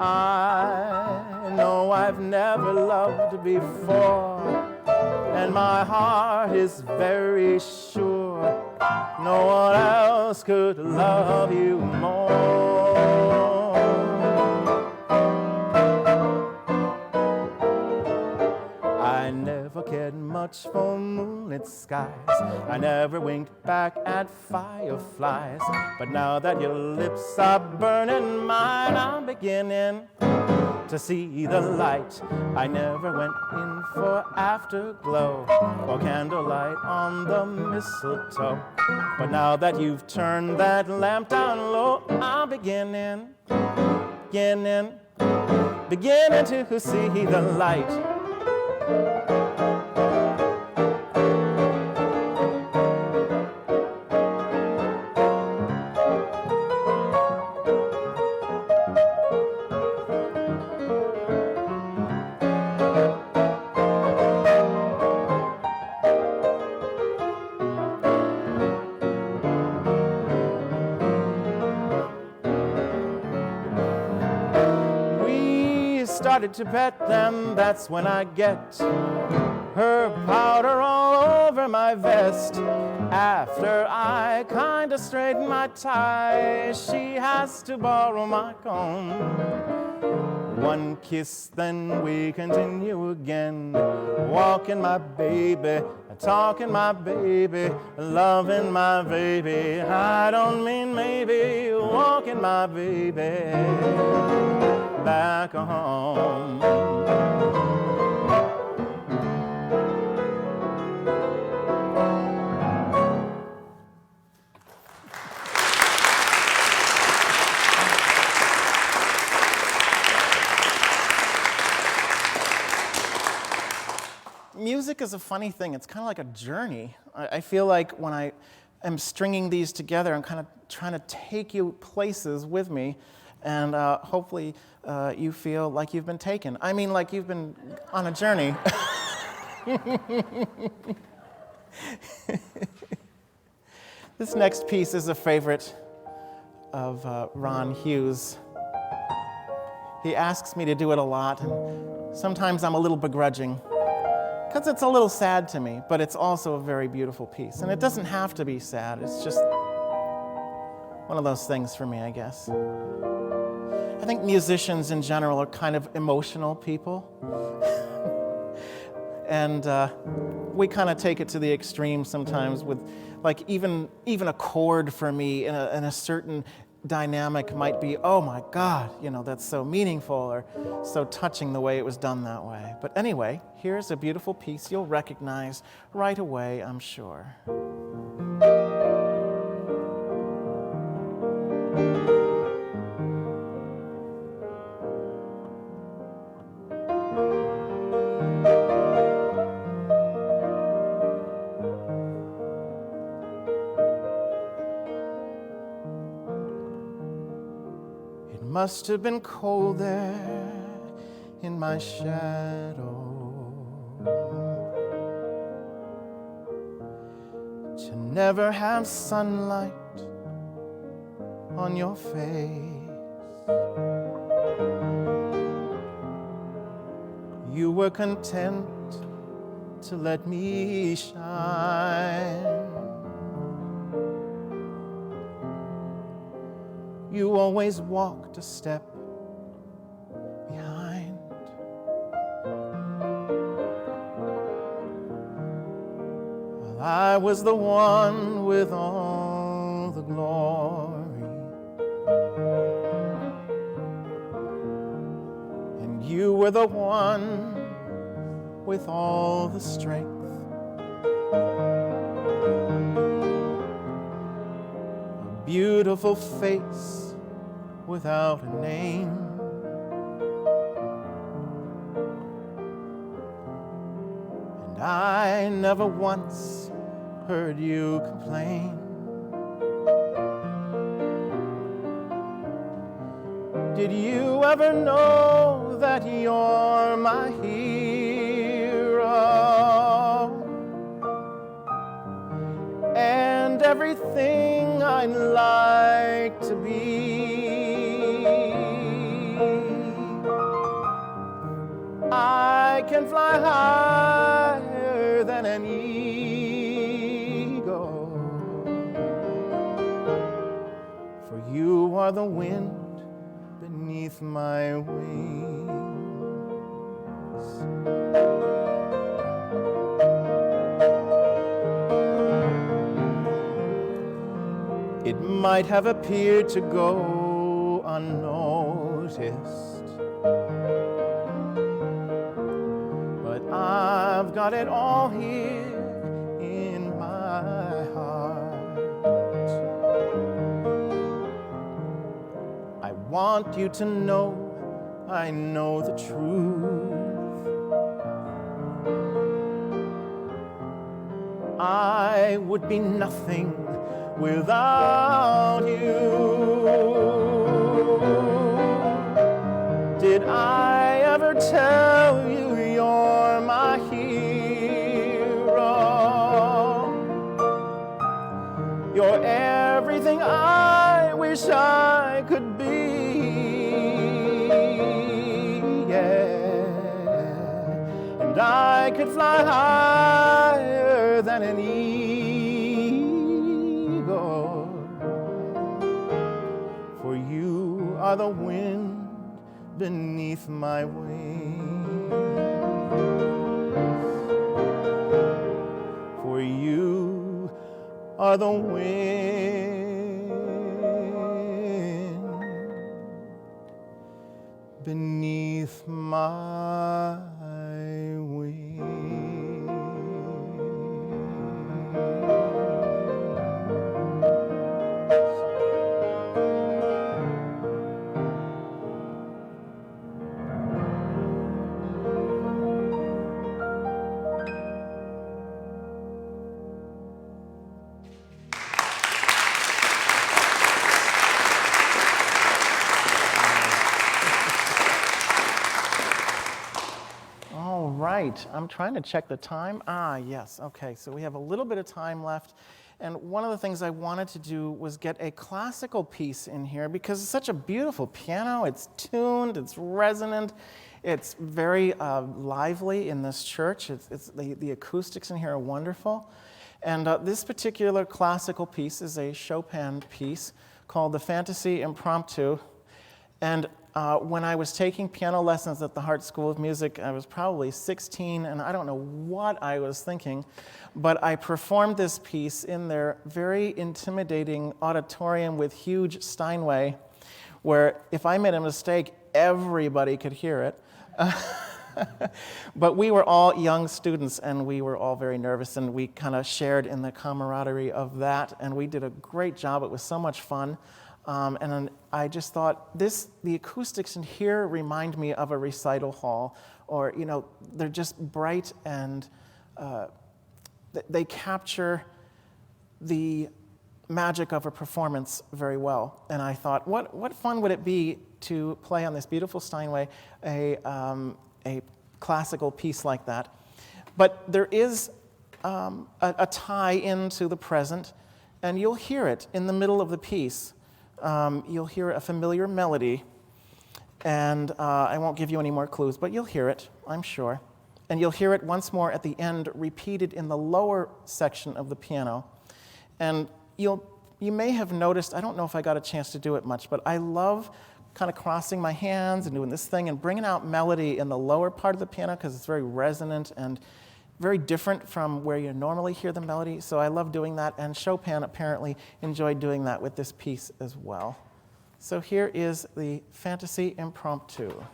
I know I've never loved before, and my heart is very sure no one else could love you more. I never cared much for moonlit skies. I never winked back at fireflies. But now that your lips are burning mine, I'm beginning to see the light. I never went in for afterglow or candlelight on the mistletoe. But now that you've turned that lamp down low, I'm beginning to see the light. Started to pet them, that's when I get her powder all over my vest. After I kinda straighten my tie, she has to borrow my comb. One kiss, then we continue again. Walking my baby, talking my baby, loving my baby. I don't mean maybe, walking my baby back home. Music is a funny thing. It's kind of like a journey. I feel like when I am stringing these together, I'm kind of trying to take you places with me, and hopefully you feel like you've been taken. I mean, like you've been on a journey. This next piece is a favorite of Ron Hughes. He asks me to do it a lot, and sometimes I'm a little begrudging, because it's a little sad to me, but it's also a very beautiful piece. And it doesn't have to be sad. It's just one of those things for me, I guess. And think musicians in general are kind of emotional people. And we kind of take it to the extreme sometimes with, like, even a chord for me in a certain dynamic might be, oh my God, that's so meaningful or so touching the way it was done that way. But anyway, here's a beautiful piece you'll recognize right away, I'm sure. Must have been cold there in my shadow to never have sunlight on your face. You were content to let me shine. You always walked a step behind. Well, I was the one with all the glory, and you were the one with all the strength. Beautiful face without a name. And I never once heard you complain. Did you ever know that you're my hero? And everything I'd like to be. I can fly higher than an eagle, for you are the wind beneath my wings. It might have appeared to go unnoticed, but I've got it all here in my heart. I want you to know I know the truth. I would be nothing without you. Did I ever tell you you're my hero? You're everything I wish I could be. Yeah. And I could fly higher than an eagle, for you are the wind beneath my wings. For you are the wind beneath my wings. Right, I'm trying to check the time. Yes, okay, so we have a little bit of time left. And one of the things I wanted to do was get a classical piece in here because it's such a beautiful piano. It's tuned, it's resonant, it's very lively in this church. The acoustics in here are wonderful. And this particular classical piece is a Chopin piece called the Fantasy Impromptu. And when I was taking piano lessons at the Hart School of Music, I was probably 16, and I don't know what I was thinking, but I performed this piece in their very intimidating auditorium with huge Steinway, where if I made a mistake, everybody could hear it. But we were all young students, and we were all very nervous, and we kind of shared in the camaraderie of that, and we did a great job. It was so much fun. And I just thought, the acoustics in here remind me of a recital hall, or, they're just bright, and they capture the magic of a performance very well. And I thought, what fun would it be to play on this beautiful Steinway a classical piece like that. But there is a tie into the present, and you'll hear it in the middle of the piece. You'll hear a familiar melody, and I won't give you any more clues, but you'll hear it, I'm sure. And you'll hear it once more at the end, repeated in the lower section of the piano. And you may have noticed, I don't know if I got a chance to do it much, but I love kind of crossing my hands and doing this thing and bringing out melody in the lower part of the piano because it's very resonant and very different from where you normally hear the melody. So I love doing that, and Chopin apparently enjoyed doing that with this piece as well. So here is the Fantasy Impromptu.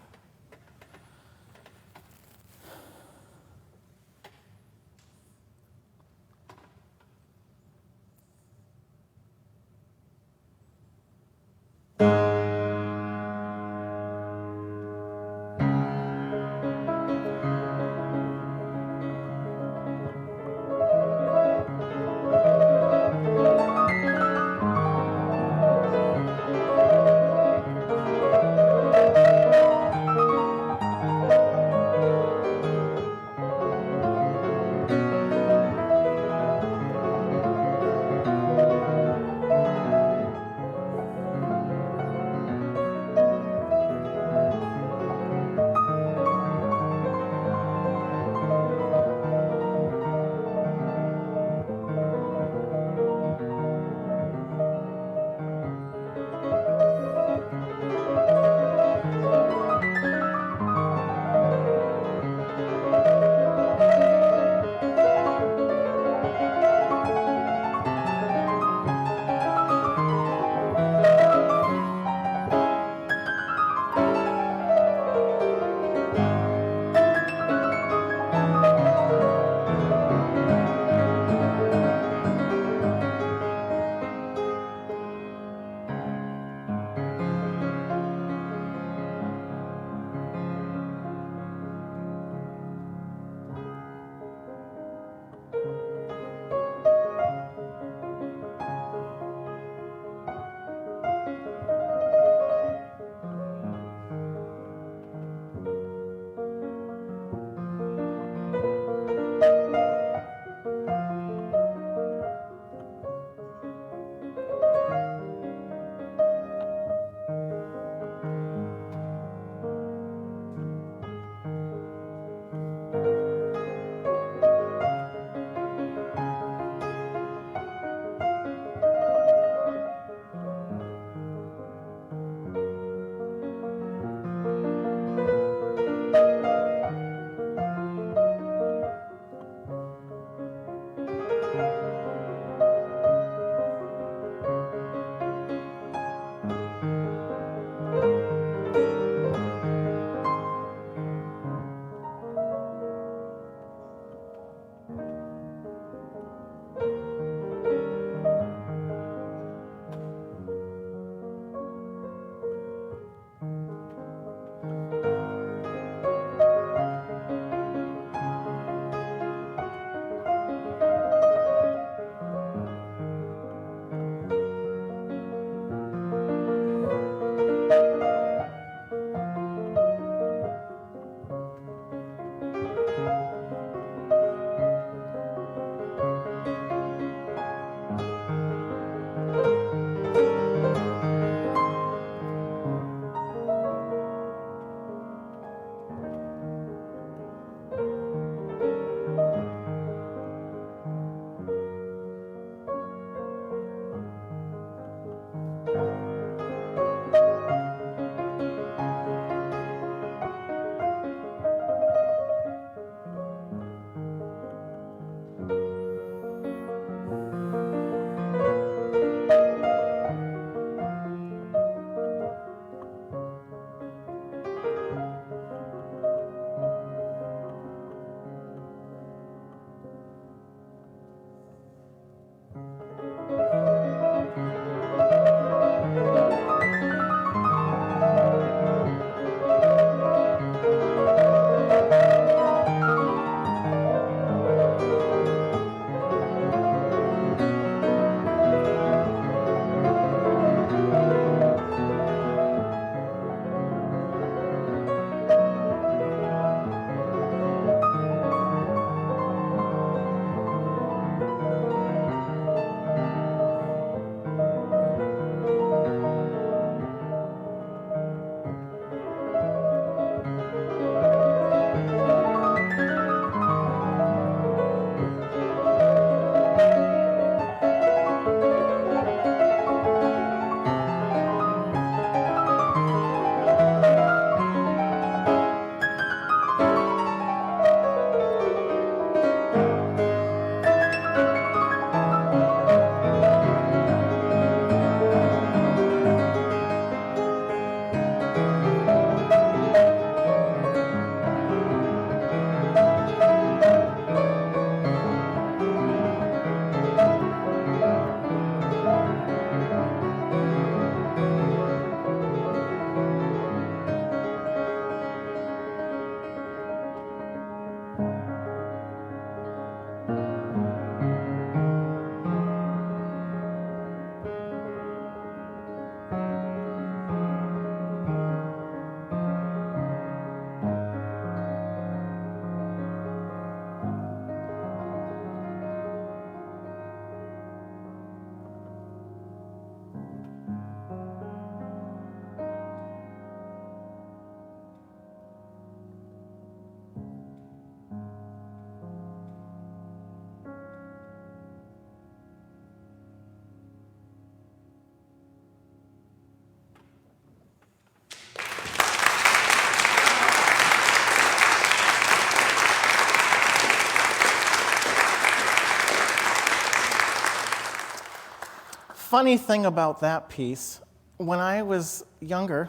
funny thing about that piece, when I was younger,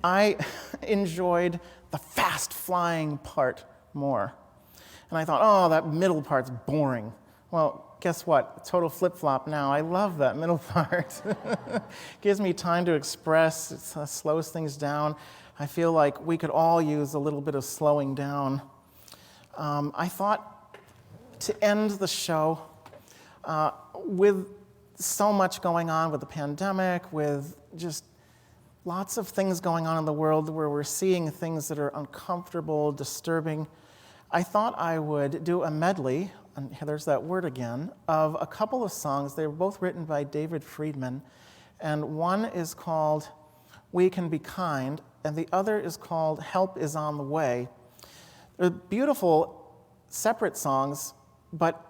I enjoyed the fast-flying part more. And I thought, oh, that middle part's boring. Well, guess what? Total flip-flop now. I love that middle part. Gives me time to express. It slows things down. I feel like we could all use a little bit of slowing down. I thought to end the show with so much going on with the pandemic, with just lots of things going on in the world where we're seeing things that are uncomfortable, disturbing, I thought I would do a medley, and there's that word again, of a couple of songs. They were both written by David Friedman, and one is called We Can Be Kind, and the other is called Help Is on the Way. They're beautiful, separate songs, but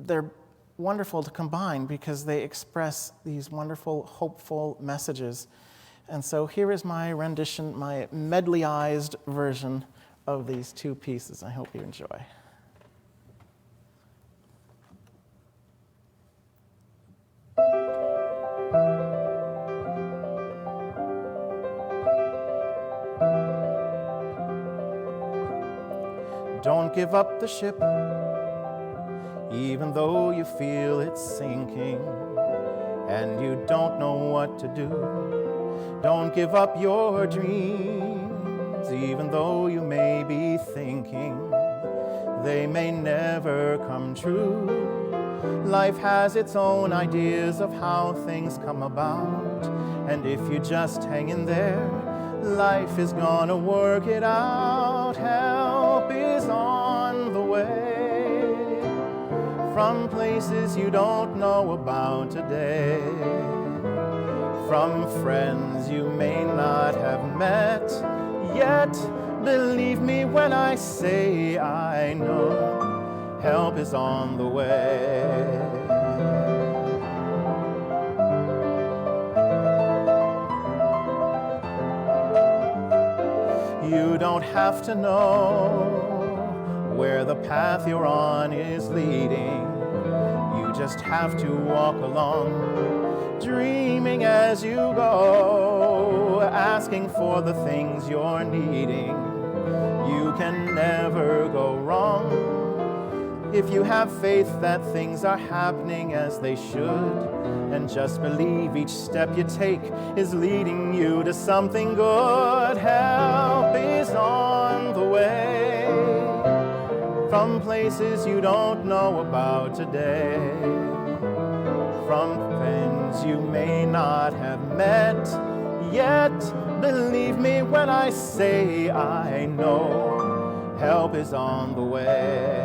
they're wonderful to combine because they express these wonderful, hopeful messages. And so here is my rendition, my medleyized version of these two pieces. I hope you enjoy. Don't give up the ship, even though you feel it's sinking and you don't know what to do. Don't give up your dreams, even though you may be thinking they may never come true. Life has its own ideas of how things come about, and if you just hang in there, life is gonna work it out. Help is on the way from places you don't know about today, from friends you may not have met yet. Believe me when I say I know help is on the way. You don't have to know where the path you're on is leading. You just have to walk along, dreaming as you go, asking for the things you're needing. You can never go wrong if you have faith that things are happening as they should, and just believe each step you take is leading you to something good. Help is on the way from places you don't know about today, from friends you may not have met yet. Believe me when I say I know help is on the way.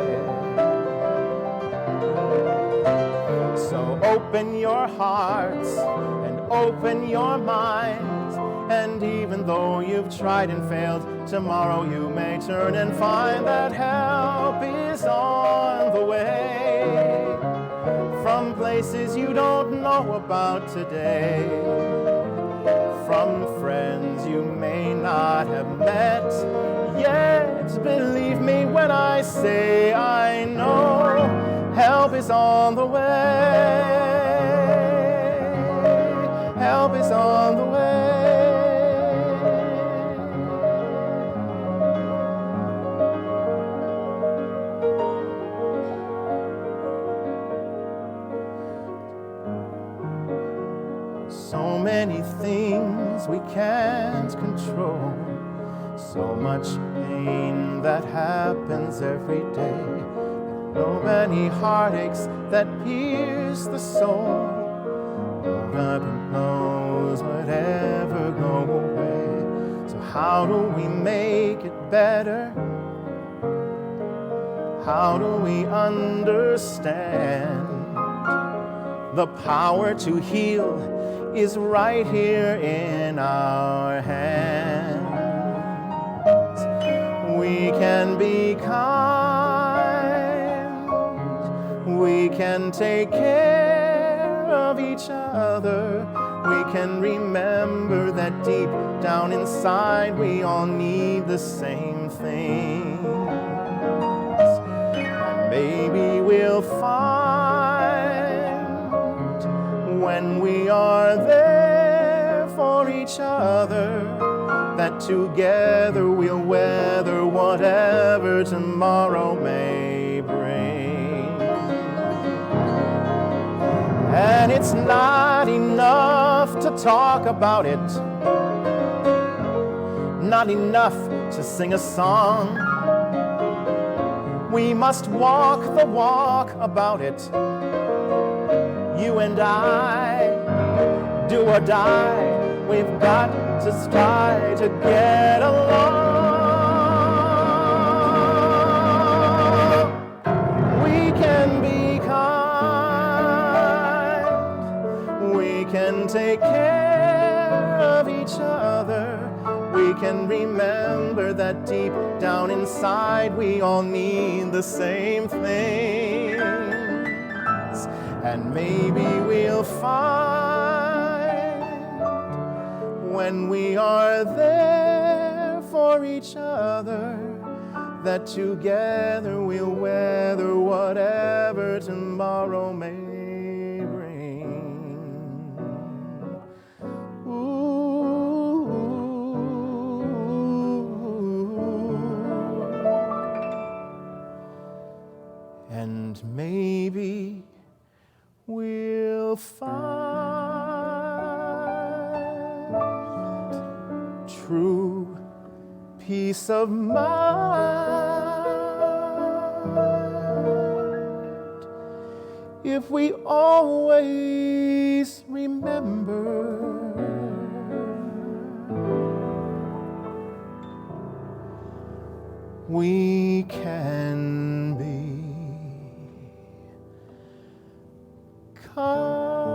So open your hearts and open your minds, and even though you've tried and failed, tomorrow you may turn and find that help is on the way from places you don't know about today, from friends you may not have met yet. Believe me when I say I know help is on the way. Help is on the way. So many things we can't control, so much pain that happens every day, so many heartaches that pierce the soul. God knows whatever go away. So how do we make it better? How do we understand the power to heal is right here in our hands? We can be kind, we can take care of each other, we can remember that deep down inside we all need the same things. And maybe we'll find when we are there for each other, that together we'll weather whatever tomorrow may bring. And it's not enough to talk about it, not enough to sing a song. We must walk the walk about it, you and I, do or die. We've got to try to get along. We can be kind, we can take care of each other. We can remember that deep down inside we all need the same things. And maybe we'll find when we are there for each other that together we'll weather whatever tomorrow may bring. And maybe we'll find true peace of mind if we always remember we can be kind.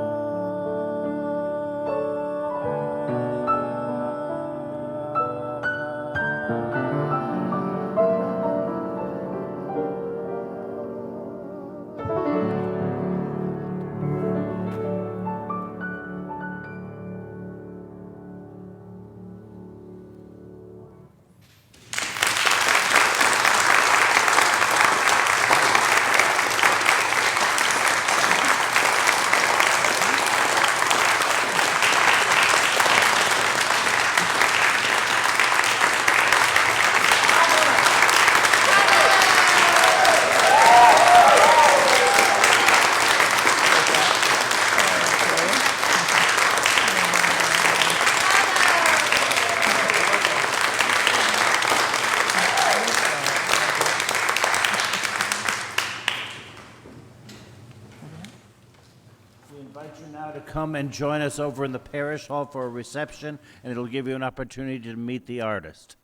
We invite you now to come and join us over in the parish hall for a reception, and it'll give you an opportunity to meet the artist.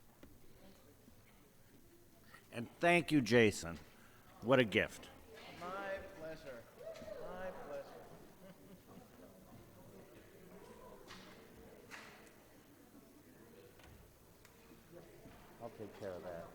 And thank you, Jason. What a gift. My pleasure. My pleasure. I'll take care of that.